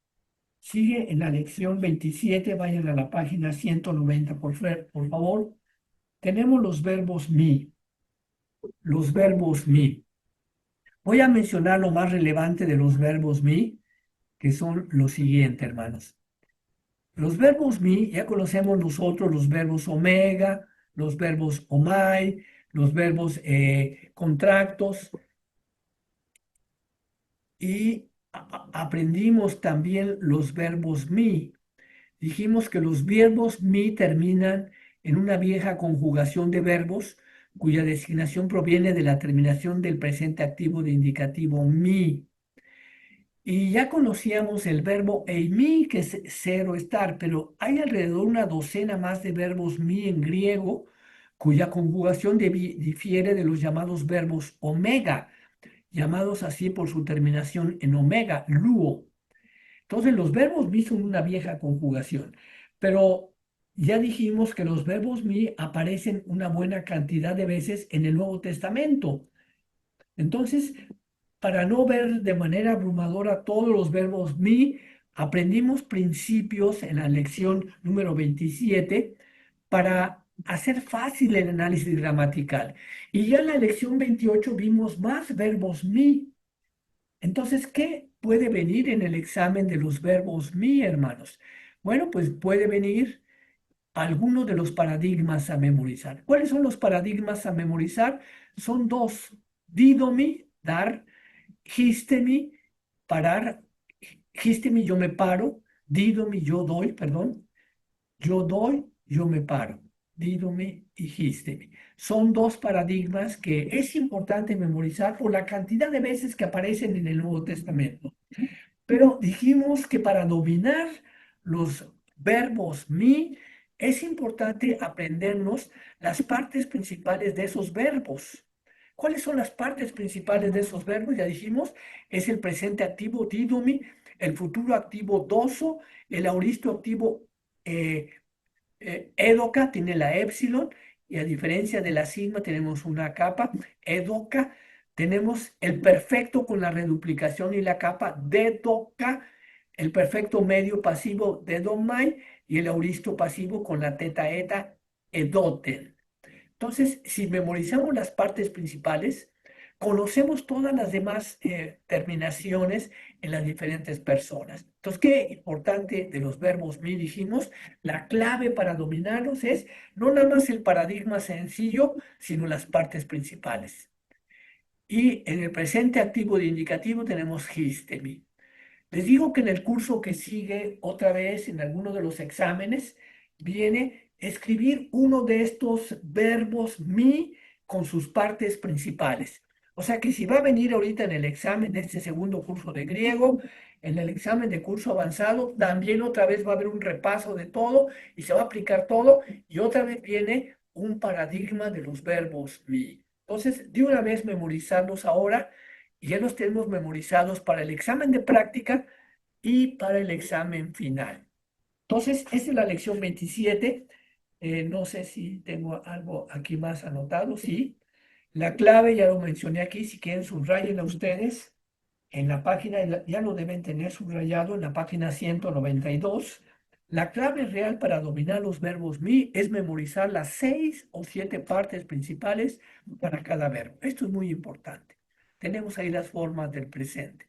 Sigue en la lección 27, vayan a la página 190, por favor. Tenemos los verbos mi, los verbos mi. Voy a mencionar lo más relevante de los verbos mi, que son los siguientes, hermanos. Los verbos mi, ya conocemos nosotros los verbos omega, los verbos omai, los verbos contractos, y aprendimos también los verbos mi. Dijimos que los verbos mi terminan en una vieja conjugación de verbos cuya designación proviene de la terminación del presente activo de indicativo mi. Y ya conocíamos el verbo eimi, que es ser o estar, pero hay alrededor una docena más de verbos mi en griego, cuya conjugación difiere de los llamados verbos omega, llamados así por su terminación en omega, luo. Entonces, los verbos mi son una vieja conjugación, pero ya dijimos que los verbos mi aparecen una buena cantidad de veces en el Nuevo Testamento. Entonces, para no ver de manera abrumadora todos los verbos mi, aprendimos principios en la lección número 27 para hacer fácil el análisis gramatical. Y ya en la lección 28 vimos más verbos mi. Entonces, ¿qué puede venir en el examen de los verbos mi, hermanos? Bueno, pues puede venir alguno de los paradigmas a memorizar. ¿Cuáles son los paradigmas a memorizar? Son dos: didomi, dar; histemi, parar; histemi, yo me paro; didomi, yo doy, perdón. Yo doy, yo me paro. Dídome y histemi. Son dos paradigmas que es importante memorizar por la cantidad de veces que aparecen en el Nuevo Testamento. Pero dijimos que para dominar los verbos mi, es importante aprendernos las partes principales de esos verbos. ¿Cuáles son las partes principales de esos verbos? Ya dijimos, es el presente activo didomi, el futuro activo doso, el auristo activo eh, Edoca tiene la épsilon y a diferencia de la sigma tenemos una capa. Edoca tenemos el perfecto con la reduplicación y la capa. Dedoca, el perfecto medio pasivo Dedomai y el auristo pasivo con la teta eta Edoten. Entonces, si memorizamos las partes principales, conocemos todas las demás terminaciones en las diferentes personas. Entonces, qué importante de los verbos mi dijimos, la clave para dominarlos es no nada más el paradigma sencillo, sino las partes principales. Y en el presente activo de indicativo tenemos histemi. Les digo que en el curso que sigue, otra vez en alguno de los exámenes, viene escribir uno de estos verbos mi con sus partes principales. O sea que si va a venir ahorita en el examen de este segundo curso de griego, en el examen de curso avanzado, también otra vez va a haber un repaso de todo y se va a aplicar todo y otra vez viene un paradigma de los verbos mi. Entonces, de una vez memorizarlos ahora y ya los tenemos memorizados para el examen de práctica y para el examen final. Entonces, esta es la lección 27. No sé si tengo algo aquí más anotado. Sí. La clave ya lo mencioné aquí. Si quieren, subrayenla ustedes. En la página, ya lo deben tener subrayado en la página 192. La clave real para dominar los verbos mi es memorizar las 6 o 7 partes principales para cada verbo. Esto es muy importante. Tenemos ahí las formas del presente.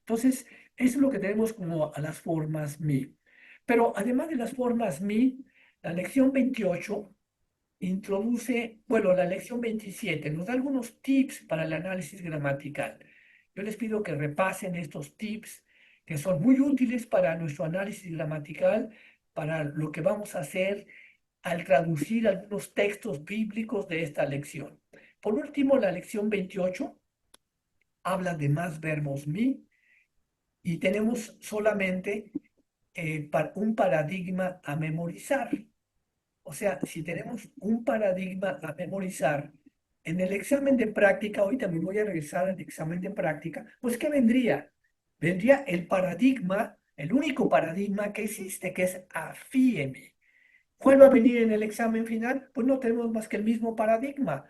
Entonces, eso es lo que tenemos como a las formas mi. Pero además de las formas mi, la lección 28 introduce, bueno, la lección 27 nos da algunos tips para el análisis gramatical. Yo les pido que repasen estos tips que son muy útiles para nuestro análisis gramatical, para lo que vamos a hacer al traducir algunos textos bíblicos de esta lección. Por último, la lección 28 habla de más verbos mi y tenemos solamente un paradigma a memorizar. O sea, si tenemos un paradigma a memorizar, en el examen de práctica, ahorita me voy a regresar al examen de práctica, pues ¿qué vendría? Vendría el paradigma, el único paradigma que existe, que es afíeme. ¿Cuál va a venir en el examen final? Pues no tenemos más que el mismo paradigma.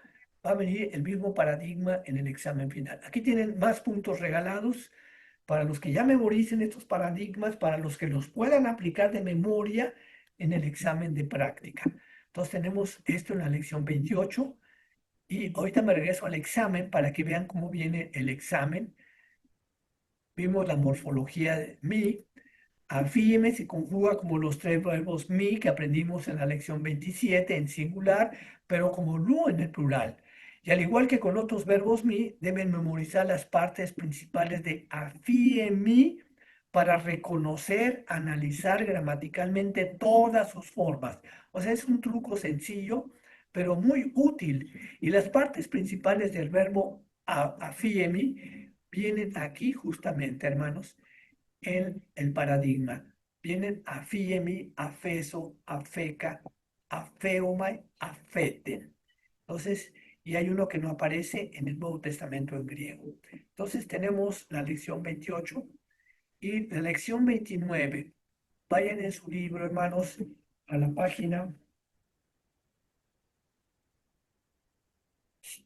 Va a venir el mismo paradigma en el examen final. Aquí tienen más puntos regalados para los que ya memoricen estos paradigmas, para los que los puedan aplicar de memoria en el examen de práctica. Entonces tenemos esto en la lección 28 y ahorita me regreso al examen para que vean cómo viene el examen. Vimos la morfología de mi. Afirme se conjuga como los 3 verbos mi que aprendimos en la lección 27 en singular, pero como lu en el plural. Y al igual que con otros verbos mi, deben memorizar las partes principales de mi para reconocer, analizar gramaticalmente todas sus formas. O sea, es un truco sencillo, pero muy útil. Y las partes principales del verbo mi vienen aquí justamente, hermanos en el paradigma. Vienen afiemi, afeso, afeca, afeomai, afeten. Entonces, y hay uno que no aparece en el Nuevo Testamento en griego. Entonces tenemos la lección 28 y la lección 29. Vayan en su libro, hermanos, a la página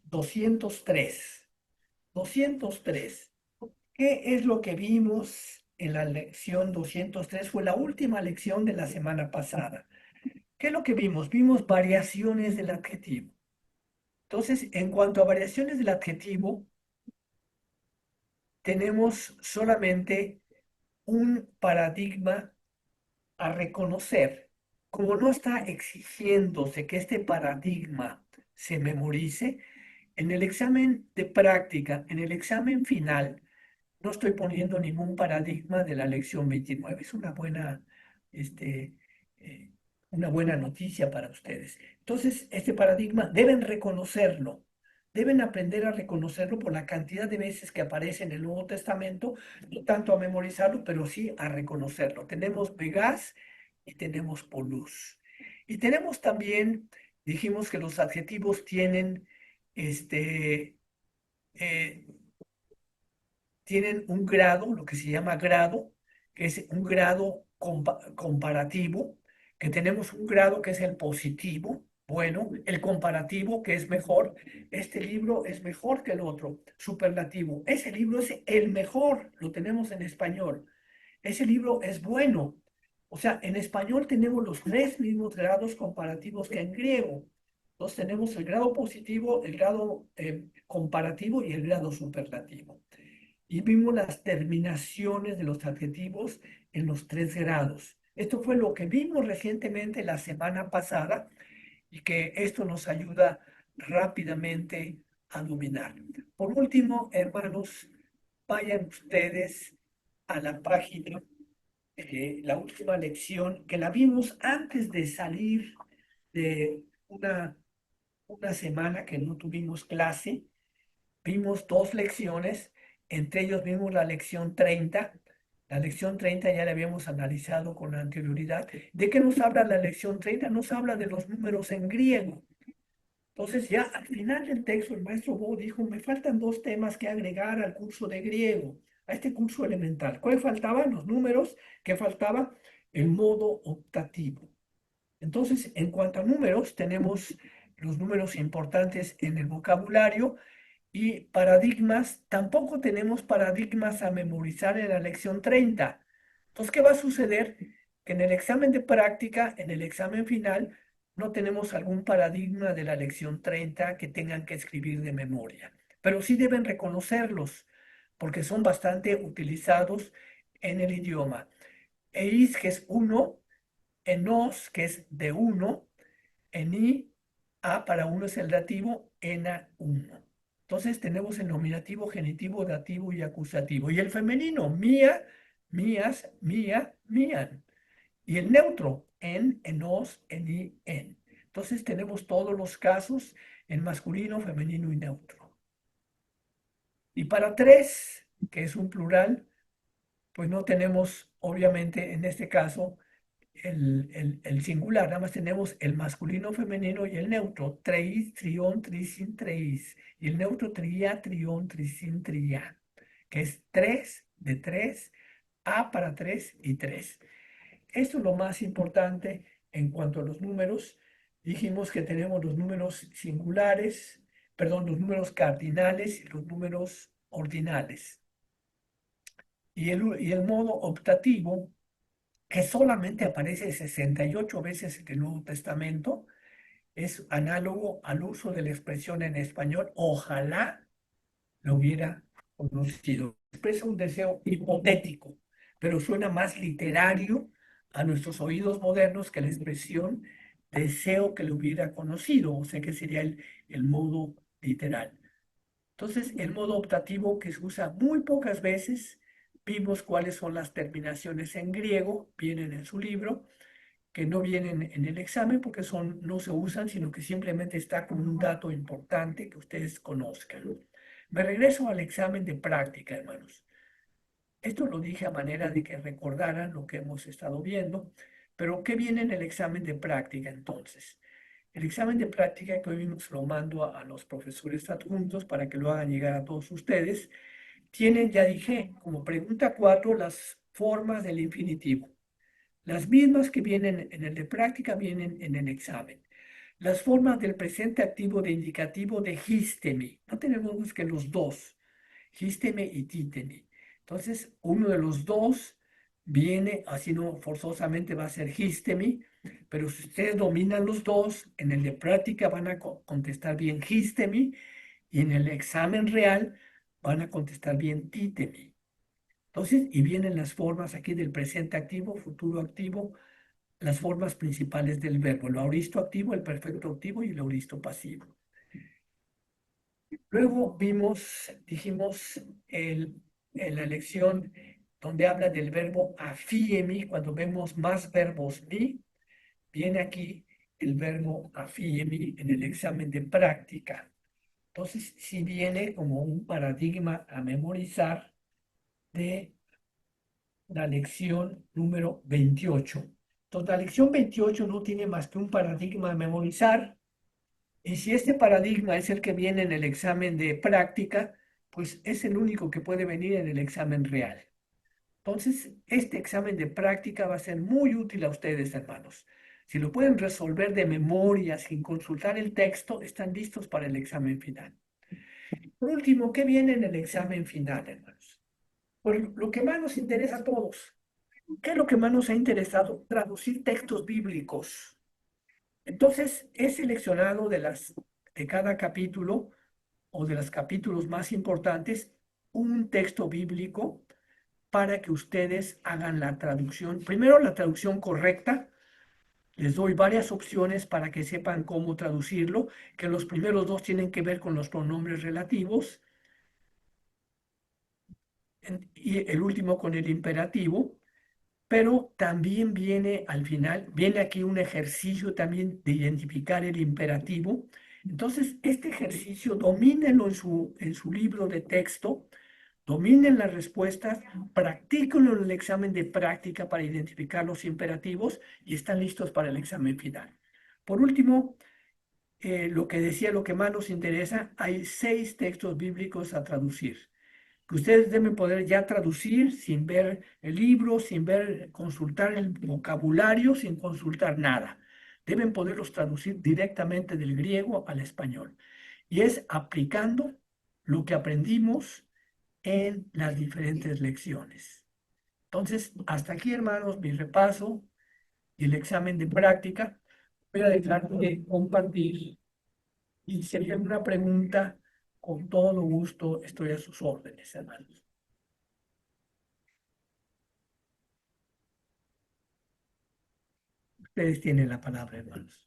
203. 203. ¿Qué es lo que vimos en la lección 203? Fue la última lección de la semana pasada. ¿Qué es lo que vimos? Vimos variaciones del adjetivo. Entonces, en cuanto a variaciones del adjetivo, tenemos solamente un paradigma a reconocer. Como no está exigiéndose que este paradigma se memorice, en el examen de práctica, en el examen final, no estoy poniendo ningún paradigma de la lección 29. Es este, eh, una buena noticia para ustedes. Entonces, este paradigma deben reconocerlo. deben aprender a reconocerlo por la cantidad de veces que aparece en el Nuevo Testamento, no tanto a memorizarlo, pero sí a reconocerlo. Tenemos Megas y tenemos Polus. Y tenemos también, dijimos que los adjetivos tienen este, eh, tienen un grado, lo que se llama grado, que es un grado comparativo, que tenemos un grado que es el positivo, bueno, el comparativo que es mejor. Este libro es mejor que el otro, superlativo. Ese libro es el mejor, lo tenemos en español. Ese libro es bueno. O sea, en español tenemos los tres mismos grados comparativos que en griego. Entonces tenemos el grado positivo, el grado comparativo y el grado superlativo. Y vimos las terminaciones de los adjetivos en los tres grados. Esto fue lo que vimos recientemente la semana pasada y que esto nos ayuda rápidamente a dominar. Por último, hermanos, vayan ustedes a la página, la última lección, que la vimos antes de salir de una semana que no tuvimos clase. Vimos dos lecciones, entre ellos vimos la lección 30. La lección 30 ya la habíamos analizado con anterioridad. ¿De qué nos habla la lección 30? Nos habla de los números en griego. Entonces ya al final del texto el maestro Bo dijo, me faltan dos temas que agregar al curso de griego, a este curso elemental. ¿Cuál faltaba? Los números. ¿Qué faltaba? El modo optativo. Entonces, en cuanto a números, tenemos los números importantes en el vocabulario y paradigmas, tampoco tenemos paradigmas a memorizar en la lección 30. Entonces, ¿qué va a suceder? Que en el examen de práctica, en el examen final, no tenemos algún paradigma de la lección 30 que tengan que escribir de memoria, pero sí deben reconocerlos porque son bastante utilizados en el idioma. Eis, que es uno, enos, que es de uno, eni, a para uno es el dativo, ena uno. Entonces tenemos el nominativo, genitivo, dativo y acusativo. Y el femenino, mía, mías, mía, mían. Y el neutro, en, enos, eni, en. Entonces tenemos todos los casos en masculino, femenino y neutro. Y para tres, que es un plural, pues no tenemos, obviamente, en este caso, el singular, nada más tenemos el masculino, femenino y el neutro, treis, trión, trisin, treis, y el neutro tría, trión, trisin, tría, que es tres de tres, a para tres y tres. Esto es lo más importante en cuanto a los números. Dijimos que tenemos los números singulares, perdón, los números cardinales y los números ordinales. Y el modo optativo, que solamente aparece 68 veces en el Nuevo Testamento, es análogo al uso de la expresión en español, ojalá lo hubiera conocido. Expresa un deseo hipotético, pero suena más literario a nuestros oídos modernos que la expresión deseo que lo hubiera conocido, o sea que sería el modo literal. Entonces, el modo optativo que se usa muy pocas veces, vimos cuáles son las terminaciones en griego, vienen en su libro, que no vienen en el examen porque no se usan, sino que simplemente está como un dato importante que ustedes conozcan. Me regreso al examen de práctica, hermanos. Esto lo dije a manera de que recordaran lo que hemos estado viendo, pero ¿qué viene en el examen de práctica entonces? El examen de práctica que hoy se lo mando a los profesores adjuntos para que lo hagan llegar a todos ustedes. Tienen, ya dije, como pregunta 4 las formas del infinitivo. Las mismas que vienen en el de práctica vienen en el examen. Las formas del presente activo de indicativo de hístemi. No tenemos más que los dos, hísteme y títemi. Entonces, uno de los dos viene, así no forzosamente va a ser hístemi, pero si ustedes dominan los dos, en el de práctica van a contestar bien hístemi y en el examen real van a contestar bien títemi. Entonces, y vienen las formas aquí del presente activo, futuro activo, las formas principales del verbo, el aoristo activo, el perfecto activo y el aoristo pasivo. Luego dijimos en la lección donde habla del verbo afiemi, cuando vemos más verbos mi, viene aquí el verbo afiemi en el examen de práctica. Entonces, si viene como un paradigma a memorizar de la lección número 28. Entonces, la lección 28 no tiene más que un paradigma a memorizar. Y si este paradigma es el que viene en el examen de práctica, pues es el único que puede venir en el examen real. Entonces, este examen de práctica va a ser muy útil a ustedes, hermanos. Si lo pueden resolver de memoria sin consultar el texto, están listos para el examen final. Por último, ¿qué viene en el examen final, hermanos? Pues lo que más nos interesa a todos. ¿Qué es lo que más nos ha interesado? Traducir textos bíblicos. Entonces, he seleccionado de cada capítulo o de los capítulos más importantes un texto bíblico para que ustedes hagan la traducción. Primero, la traducción correcta. Les doy varias opciones para que sepan cómo traducirlo, que los primeros dos tienen que ver con los pronombres relativos y el último con el imperativo. Pero también viene al final, viene aquí un ejercicio también de identificar el imperativo. Entonces, este ejercicio domínenlo en su libro de texto, dominen las respuestas, practíquenlo en el examen de práctica para identificar los imperativos y están listos para el examen final. Por último, lo que decía, lo que más nos interesa, hay 6 textos bíblicos a traducir que ustedes deben poder ya traducir sin ver el libro, sin ver, consultar el vocabulario, sin consultar nada. Deben poderlos traducir directamente del griego al español. Y es aplicando lo que aprendimos en las diferentes lecciones. Entonces, hasta aquí, hermanos, mi repaso y el examen de práctica. Voy a dejar de compartir y si hay alguna pregunta, con todo gusto estoy a sus órdenes, hermanos. Ustedes tienen la palabra, hermanos.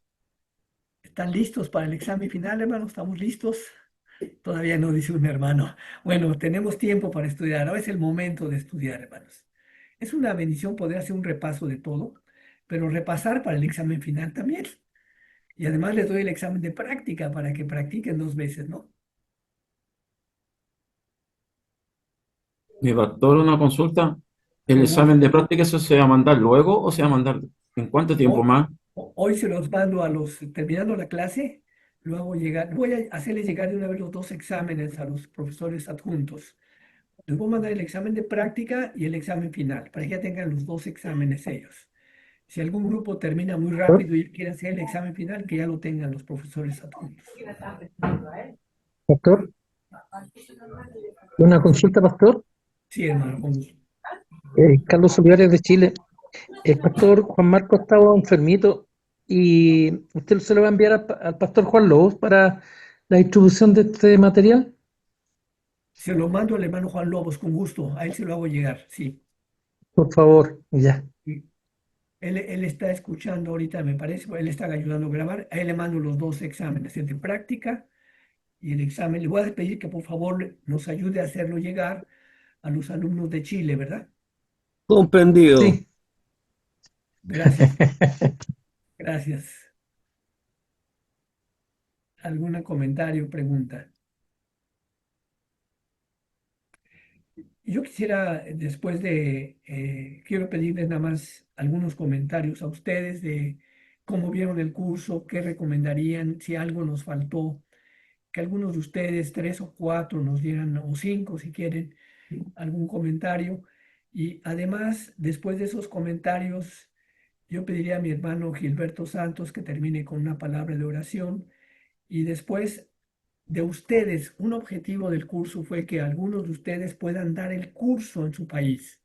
¿Están listos para el examen final, hermanos? ¿Estamos listos? Todavía no, dice un hermano. Bueno, tenemos tiempo para estudiar. Ahora es el momento de estudiar, hermanos. Es una bendición poder hacer un repaso de todo, pero repasar para el examen final también. Y además les doy el examen de práctica para que practiquen 2 veces, ¿no? Mi pastor, una consulta. ¿El Con examen gusto. de práctica eso se va a mandar luego o se va a mandar en cuánto tiempo Hoy, más? hoy se los mando a los, terminando la clase, lo hago llegar, voy a hacerles llegar de una vez los 2 exámenes a los profesores adjuntos. Les voy a mandar el examen de práctica y el examen final, para que ya tengan los 2 exámenes ellos. Si algún grupo termina muy rápido y quiere hacer el examen final, que ya lo tengan los profesores adjuntos. Pastor, una consulta, pastor. Sí, hermano, con gusto. Carlos Olivares de Chile. El pastor Juan Marco estaba enfermito y usted se lo va a enviar al pastor Juan Lobos para la distribución de este material, Se lo mando al hermano Juan Lobos, con gusto. A él se lo hago llegar, sí. por favor. Ya, Y él está escuchando ahorita, me parece, él está ayudando a grabar. A él le mando los 2 exámenes, el de práctica y el examen. Le voy a pedir que por favor nos ayude a hacerlo llegar a los alumnos de Chile, ¿verdad? Comprendido. sí. Gracias, gracias. ¿Algún comentario, pregunta? Yo quisiera, quiero pedirles nada más algunos comentarios a ustedes de cómo vieron el curso, qué recomendarían, si algo nos faltó, que algunos de ustedes, 3 o 4, nos dieran, o 5 si quieren, algún comentario. Y además, después de esos comentarios, yo pediría a mi hermano Gilberto Santos que termine con una palabra de oración y después de ustedes, un objetivo del curso fue que algunos de ustedes puedan dar el curso en su país.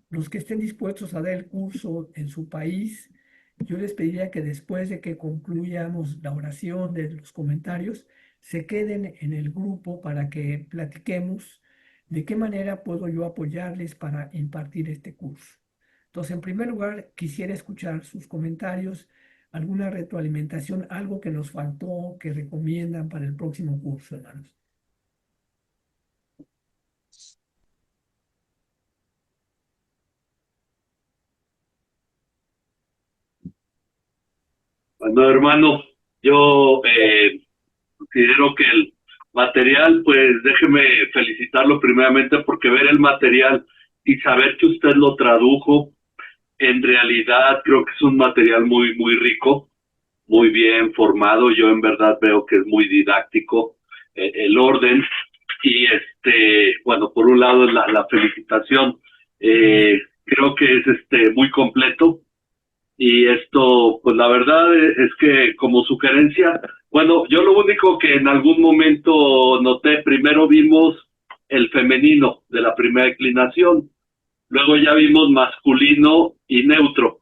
Los que estén dispuestos a dar el curso en su país, yo les pediría que después de que concluyamos la oración de los comentarios, se queden en el grupo para que platiquemos de qué manera puedo yo apoyarles para impartir este curso. Entonces, en primer lugar, quisiera escuchar sus comentarios, alguna retroalimentación, algo que nos faltó, que recomiendan para el próximo curso, hermanos. Bueno, hermano, yo considero que Material, pues déjeme felicitarlo primeramente porque ver el material y saber que usted lo tradujo, en realidad creo que es un material muy rico, muy bien formado. Yo en verdad veo que es muy didáctico, el orden. Y bueno, por un lado la felicitación, creo que es muy completo. Y esto, pues la verdad es que como sugerencia, bueno, yo lo único que en algún momento noté, primero vimos el femenino de la primera declinación, luego ya vimos masculino y neutro.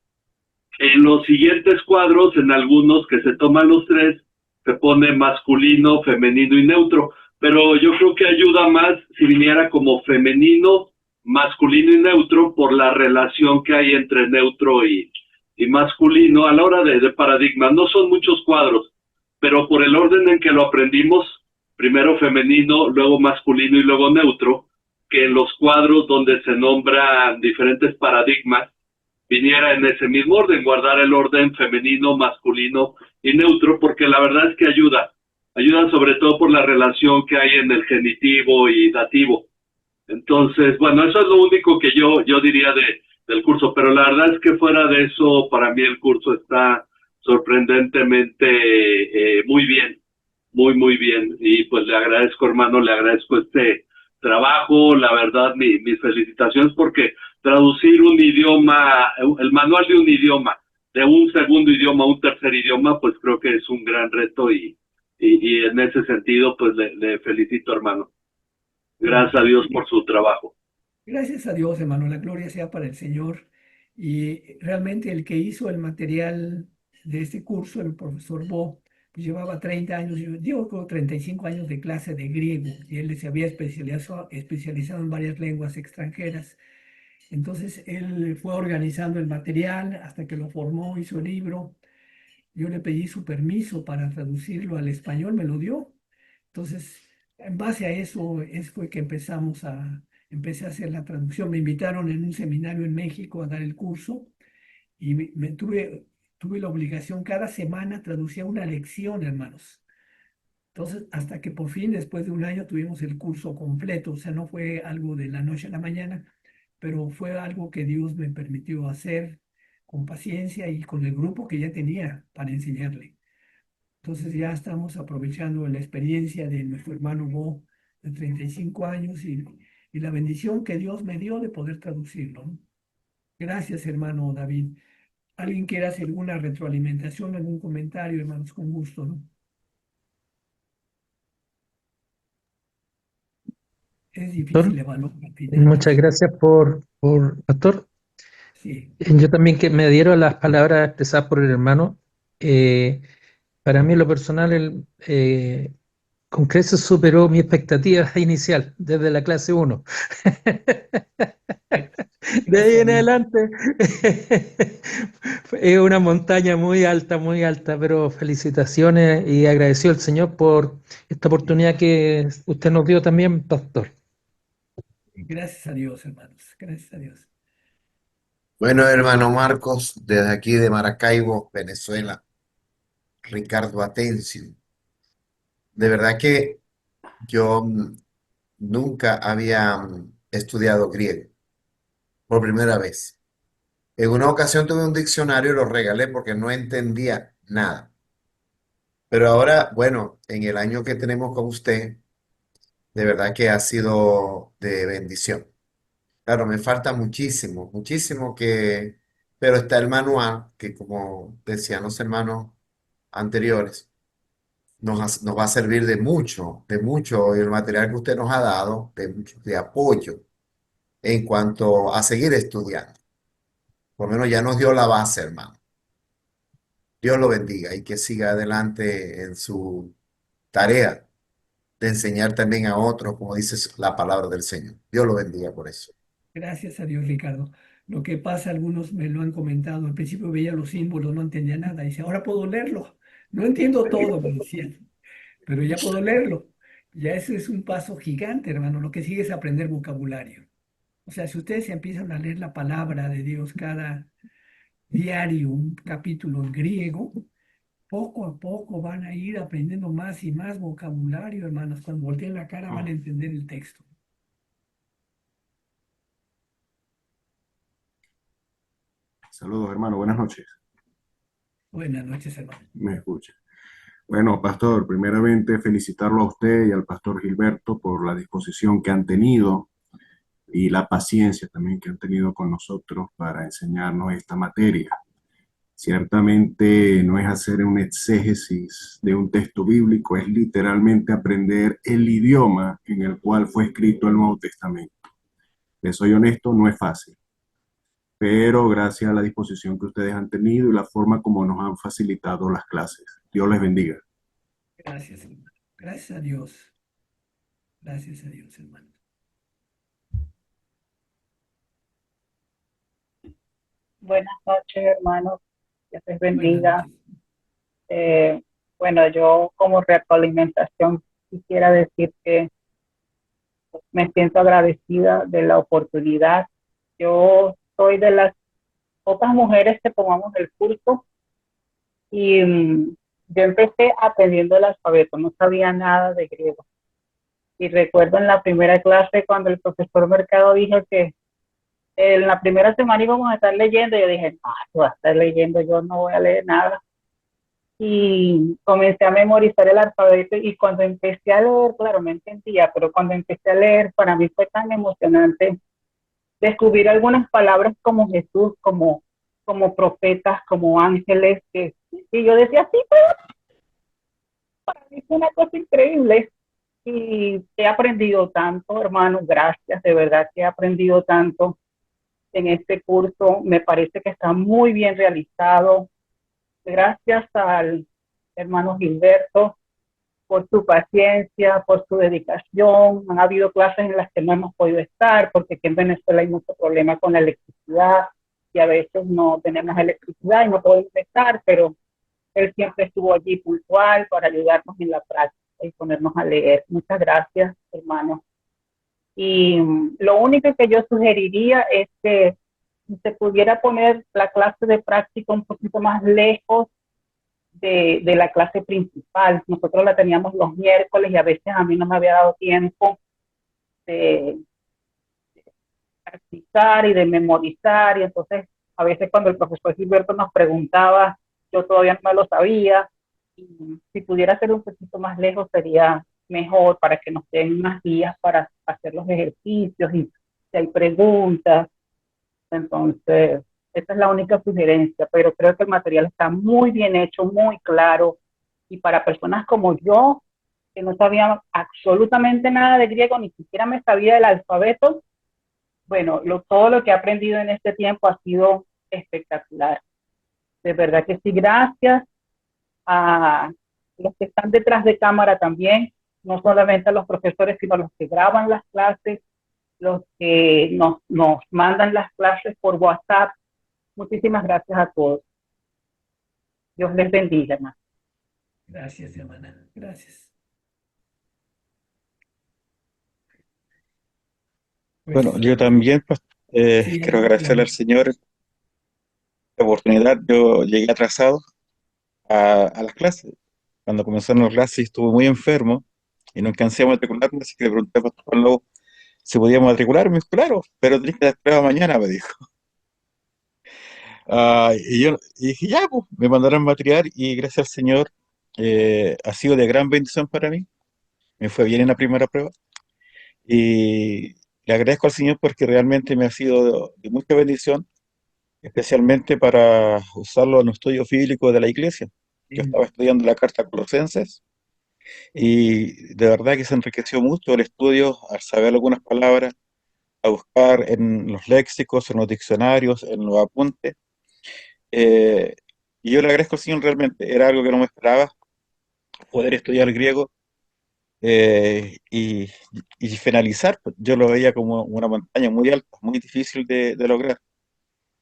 En los siguientes cuadros, en algunos que se toman los tres, se pone masculino, femenino y neutro, pero yo creo que ayuda más si viniera como femenino, masculino y neutro por la relación que hay entre neutro y masculino a la hora de paradigma. No son muchos cuadros, pero por el orden en que lo aprendimos, primero femenino, luego masculino y luego neutro, que en los cuadros donde se nombran diferentes paradigmas, viniera en ese mismo orden, guardar el orden femenino, masculino y neutro, porque la verdad es que ayuda sobre todo por la relación que hay en el genitivo y dativo. Entonces, bueno, eso es lo único que yo diría del curso, pero la verdad es que fuera de eso, para mí el curso está sorprendentemente muy bien, muy bien. Y pues le agradezco, hermano, le agradezco este trabajo. La verdad, mis felicitaciones porque traducir un idioma, el manual de un idioma, de un segundo idioma a un tercer idioma, pues creo que es un gran reto y en ese sentido, pues le felicito, hermano. Gracias a Dios por su trabajo. Gracias a Dios, hermano, la gloria sea para el Señor. Y realmente el que hizo el material de este curso, el profesor Bo, pues llevaba 30 años, yo digo como 35 años de clase de griego, y él se había especializado en varias lenguas extranjeras. Entonces él fue organizando el material hasta que lo formó, hizo el libro. Yo le pedí su permiso para traducirlo al español, me lo dio. Entonces, en base a eso, fue que empecé a hacer la traducción. Me invitaron en un seminario en México a dar el curso y tuve la obligación, cada semana traducía una lección, hermanos. Entonces, hasta que por fin, después de un año, tuvimos el curso completo. O sea, no fue algo de la noche a la mañana, pero fue algo que Dios me permitió hacer con paciencia y con el grupo que ya tenía para enseñarle. Entonces ya estamos aprovechando la experiencia de nuestro hermano Bo de 35 años y la bendición que Dios me dio de poder traducirlo, ¿no? Gracias, hermano David. ¿Alguien quiere hacer alguna retroalimentación, algún comentario, hermanos? Con gusto, ¿no? Es difícil Pastor, evaluar muchas finalmente. gracias Pastor. Sí, Yo también que me adhiero las palabras expresadas por el hermano. Eh, para mí, en lo personal, con creces superó mi expectativa inicial desde la clase uno. De ahí gracias a en Dios. adelante es una montaña muy alta, pero felicitaciones y agradecido al Señor por esta oportunidad que usted nos dio también, Pastor. Gracias a Dios, hermanos. Gracias a Dios. Bueno, hermano Marcos, desde aquí de Maracaibo, Venezuela, Ricardo Atencio. De verdad que yo nunca había estudiado griego, por primera vez. En una ocasión tuve un diccionario y lo regalé porque no entendía nada. Pero ahora, bueno, en el año que tenemos con usted, de verdad que ha sido de bendición. Claro, me falta muchísimo pero está el manual que como decían los hermanos anteriores, nos va a servir de mucho el material que usted nos ha dado, de apoyo en cuanto a seguir estudiando. Por lo menos ya nos dio la base, hermano. Dios lo bendiga y que siga adelante en su tarea de enseñar también a otros, como dice la palabra del Señor. Dios lo bendiga por eso. Gracias a Dios, Ricardo. Lo que pasa, algunos me lo han comentado. Al principio veía los símbolos, no entendía nada. Dice, ahora puedo leerlo. No entiendo todo, me decían, pero ya puedo leerlo. Ya ese es un paso gigante, hermano. Lo que sigue es aprender vocabulario. O sea, si ustedes empiezan a leer la palabra de Dios cada diario, un capítulo en griego, poco a poco van a ir aprendiendo más y más vocabulario, hermanos. Cuando volteen la cara van a entender el texto. Saludos, hermano, buenas noches. Buenas noches, hermano. Me escucha. Bueno, pastor, primeramente felicitarlo a usted y al pastor Gilberto por la disposición que han tenido y la paciencia también que han tenido con nosotros para enseñarnos esta materia. Ciertamente no es hacer un exégesis de un texto bíblico, es literalmente aprender el idioma en el cual fue escrito el Nuevo Testamento. Les soy honesto, no es fácil, pero gracias a la disposición que ustedes han tenido y la forma como nos han facilitado las clases. Dios les bendiga. Gracias, hermano. Gracias a Dios. Gracias a Dios, hermano. Buenas noches, hermanos. Dios les Buenas bendiga. noches. Bueno, yo como retroalimentación quisiera decir que me siento agradecida de la oportunidad. Yo soy de las pocas mujeres que tomamos el curso y yo empecé aprendiendo el alfabeto, no sabía nada de griego. Y recuerdo en la primera clase cuando el profesor Mercado dijo que en la primera semana íbamos a estar leyendo, yo dije, no, tú vas a estar leyendo, yo no voy a leer nada. Y comencé a memorizar el alfabeto y cuando empecé a leer, claro, no entendía, pero cuando empecé a leer, para mí fue tan emocionante descubrir algunas palabras como Jesús, como profetas, como ángeles, y yo decía, sí, pero para mí fue una cosa increíble y he aprendido tanto, hermano, gracias, de verdad que he aprendido tanto en este curso, me parece que está muy bien realizado. Gracias al hermano Gilberto por su paciencia, por su dedicación. Han habido clases en las que no hemos podido estar porque aquí en Venezuela hay mucho problema con la electricidad y a veces no tenemos electricidad y no podemos estar, pero él siempre estuvo allí puntual para ayudarnos en la práctica y ponernos a leer. Muchas gracias, hermano. Y lo único que yo sugeriría es que se pudiera poner la clase de práctica un poquito más lejos de la clase principal. Nosotros la teníamos los miércoles y a veces a mí no me había dado tiempo de practicar y de memorizar y entonces a veces cuando el profesor Gilberto nos preguntaba, yo todavía no lo sabía y si pudiera ser un poquito más lejos sería mejor para que nos den unas guías para hacer los ejercicios y si hay preguntas. Entonces, esa es la única sugerencia, pero creo que el material está muy bien hecho, muy claro, y para personas como yo, que no sabía absolutamente nada de griego, ni siquiera me sabía el alfabeto, bueno, todo lo que he aprendido en este tiempo ha sido espectacular. De verdad que sí, gracias a los que están detrás de cámara también, no solamente a los profesores, sino a los que graban las clases, los que nos mandan las clases por WhatsApp. Muchísimas gracias a todos. Dios les bendiga, hermano. Gracias, hermana. Gracias. Bueno, Pues, yo también pues, sí, quiero hermano, agradecerle al dígame. Señor la oportunidad. Yo llegué atrasado a las clases. Cuando comenzaron las clases estuve muy enfermo y no alcancé a matricularme, así que le pregunté al pastor Juan Lobo si podía matricularme. Me dijo, claro, pero tenés que esperar mañana, me dijo. Y yo y dije, ya, pues, me mandaron material y gracias al Señor ha sido de gran bendición para mí. Me fue bien en la primera prueba y le agradezco al Señor porque realmente me ha sido de mucha bendición especialmente para usarlo en los estudios bíblicos de la iglesia. Yo estaba estudiando la carta a Colosenses y de verdad que se enriqueció mucho el estudio al saber algunas palabras, a buscar en los léxicos, en los diccionarios, en los apuntes. Eh, y yo le agradezco al Señor realmente, era algo que no me esperaba, poder estudiar griego y finalizar. Yo lo veía como una montaña muy alta, muy difícil de lograr.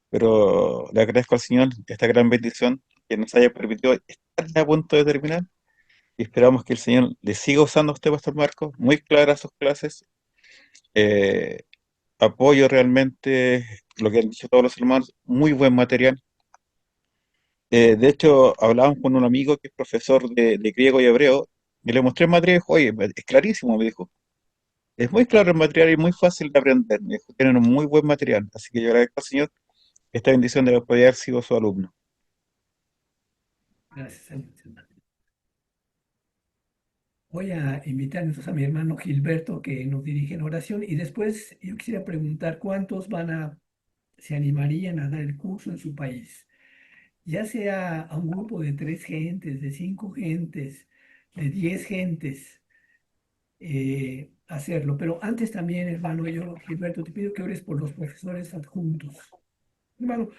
Pero le agradezco al Señor esta gran bendición que nos haya permitido estar ya a punto de terminar y esperamos que el Señor le siga usando a usted, Pastor Marcos, muy claras sus clases. Eh, Apoyo realmente lo que han dicho todos los hermanos, muy buen material. De hecho, hablábamos con un amigo que es profesor de griego y hebreo, y le mostré el material y dijo, oye, es clarísimo, me dijo. Es muy claro el material y muy fácil de aprender. Me dijo, tienen un muy buen material. Así que yo agradezco al Señor esta bendición de poder haber sido su alumno. Gracias a Dios, hermano. Voy a invitar entonces a mi hermano Gilberto que nos dirige en oración y después yo quisiera preguntar cuántos se animarían a dar el curso en su país, ya sea a un grupo de 3 gentes, de 5 gentes, de 10 gentes, hacerlo. Pero antes también, hermano, yo, Gilberto, te pido que ores por los profesores adjuntos. Hermano,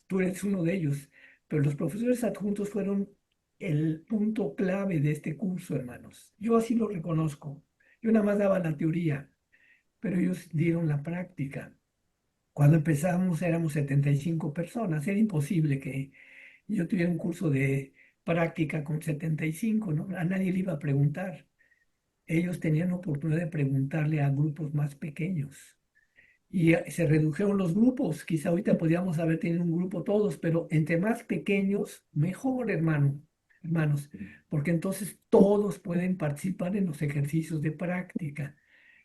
tú eres uno de ellos, pero los profesores adjuntos fueron el punto clave de este curso, hermanos. Yo así lo reconozco. Yo nada más daba la teoría, pero ellos dieron la práctica. Cuando empezamos éramos 75 personas. Era imposible que yo tuviera un curso de práctica con 75, ¿no? A nadie le iba a preguntar. Ellos tenían la oportunidad de preguntarle a grupos más pequeños. Y se redujeron los grupos. Quizá ahorita podríamos haber tenido un grupo todos, pero entre más pequeños, mejor, hermanos, porque entonces todos pueden participar en los ejercicios de práctica.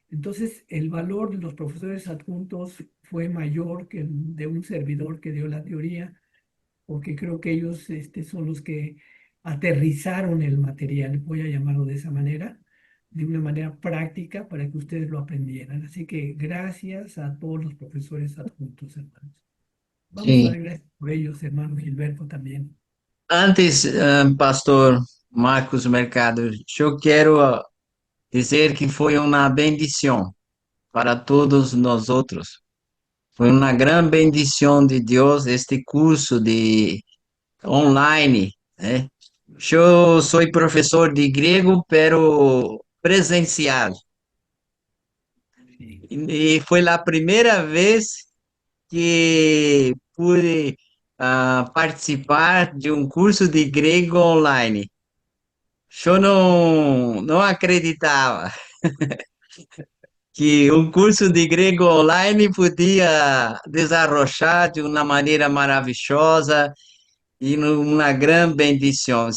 Entonces, el valor de los profesores adjuntos fue mayor que el de un servidor que dio la teoría, porque creo que ellos son los que aterrizaron el material, voy a llamarlo de una manera práctica para que ustedes lo aprendieran. Así que gracias a todos los profesores adjuntos, hermanos. Vamos a Sí. dar gracias por ellos, hermano Gilberto, también. Antes, pastor Marcos Mercado, yo quiero dizer que foi uma bendição para todos nós outros. Foi uma grande bendição de Deus este curso de online, né? Eu sou professor de grego, pero presencial. Sí. E foi a primeira vez que pude participar de um curso de grego online. Eu não acreditava que um curso de grego online podia desarrochar de uma maneira maravilhosa e uma grande bendição.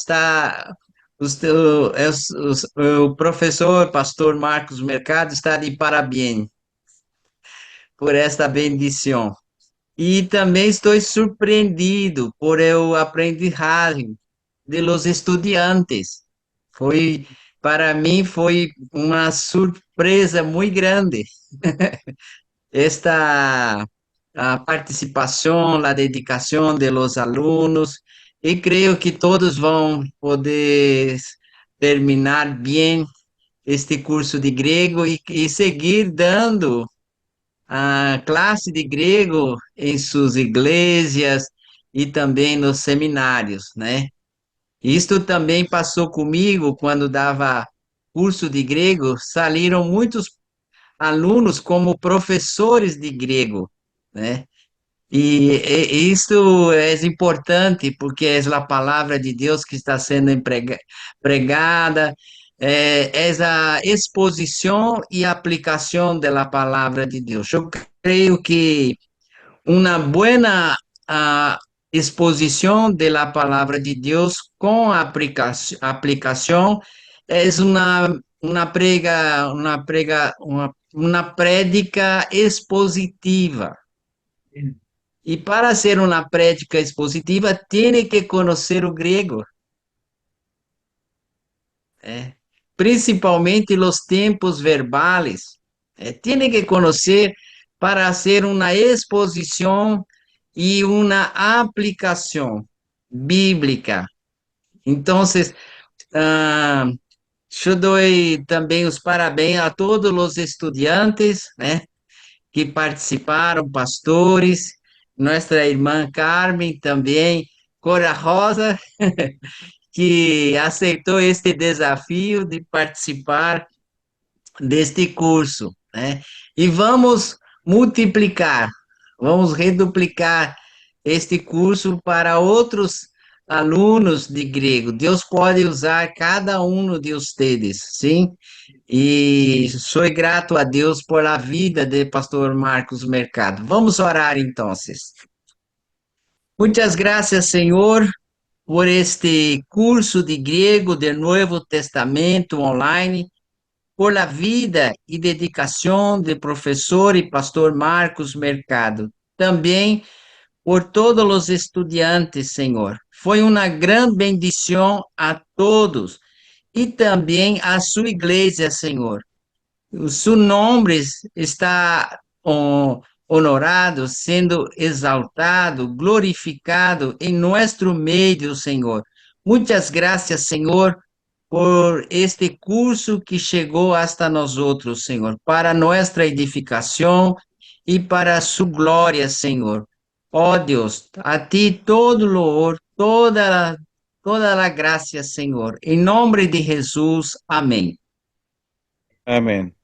O professor, pastor Marcos Mercado, está de parabéns por esta bendição. E também estou surpreendido por o aprendizagem de los estudiantes. Para mim, foi uma surpresa muito grande esta a participação, a dedicação de los alunos, e creio que todos vão poder terminar bem este curso de grego e seguir dando a classe de grego em suas igrejas e também nos seminários, né? Isto também passou comigo quando dava curso de grego, saíram muitos alunos como professores de grego, né? E isto é importante porque é a palavra de Deus que está sendo pregada, é a exposição e aplicação da palavra de Deus. Eu creio que uma boa exposição da palavra de Deus com aplicação é uma prédica expositiva. Bien. E para ser uma prédica expositiva, tem que conhecer o grego, principalmente os tempos verbais. Tem que conhecer para ser uma exposição e uma aplicação bíblica. Então, eu dou também os parabéns a todos os estudantes, né, que participaram, pastores, nossa irmã Carmen também, corajosa, que aceitou este desafio de participar deste curso, né? E vamos multiplicar, vamos reduplicar este curso para outros alunos de grego. Deus pode usar cada um de vocês, sim? E sou grato a Deus por a vida de pastor Marcos Mercado. Vamos orar então. Muitas graças, Senhor, por este curso de griego del Nuevo Testamento online, por la vida y dedicación del profesor y pastor Marcos Mercado. También por todos los estudiantes, Señor. Fue una gran bendición a todos y también a su iglesia, Señor. Su nombre está honorado, siendo exaltado, glorificado en nuestro medio, Señor. Muchas gracias, Señor, por este curso que llegó hasta nosotros, Señor, para nuestra edificación y para su gloria, Señor. Oh Dios, a ti todo loor, toda la gracia, Señor. En nombre de Jesús, amén. Amén.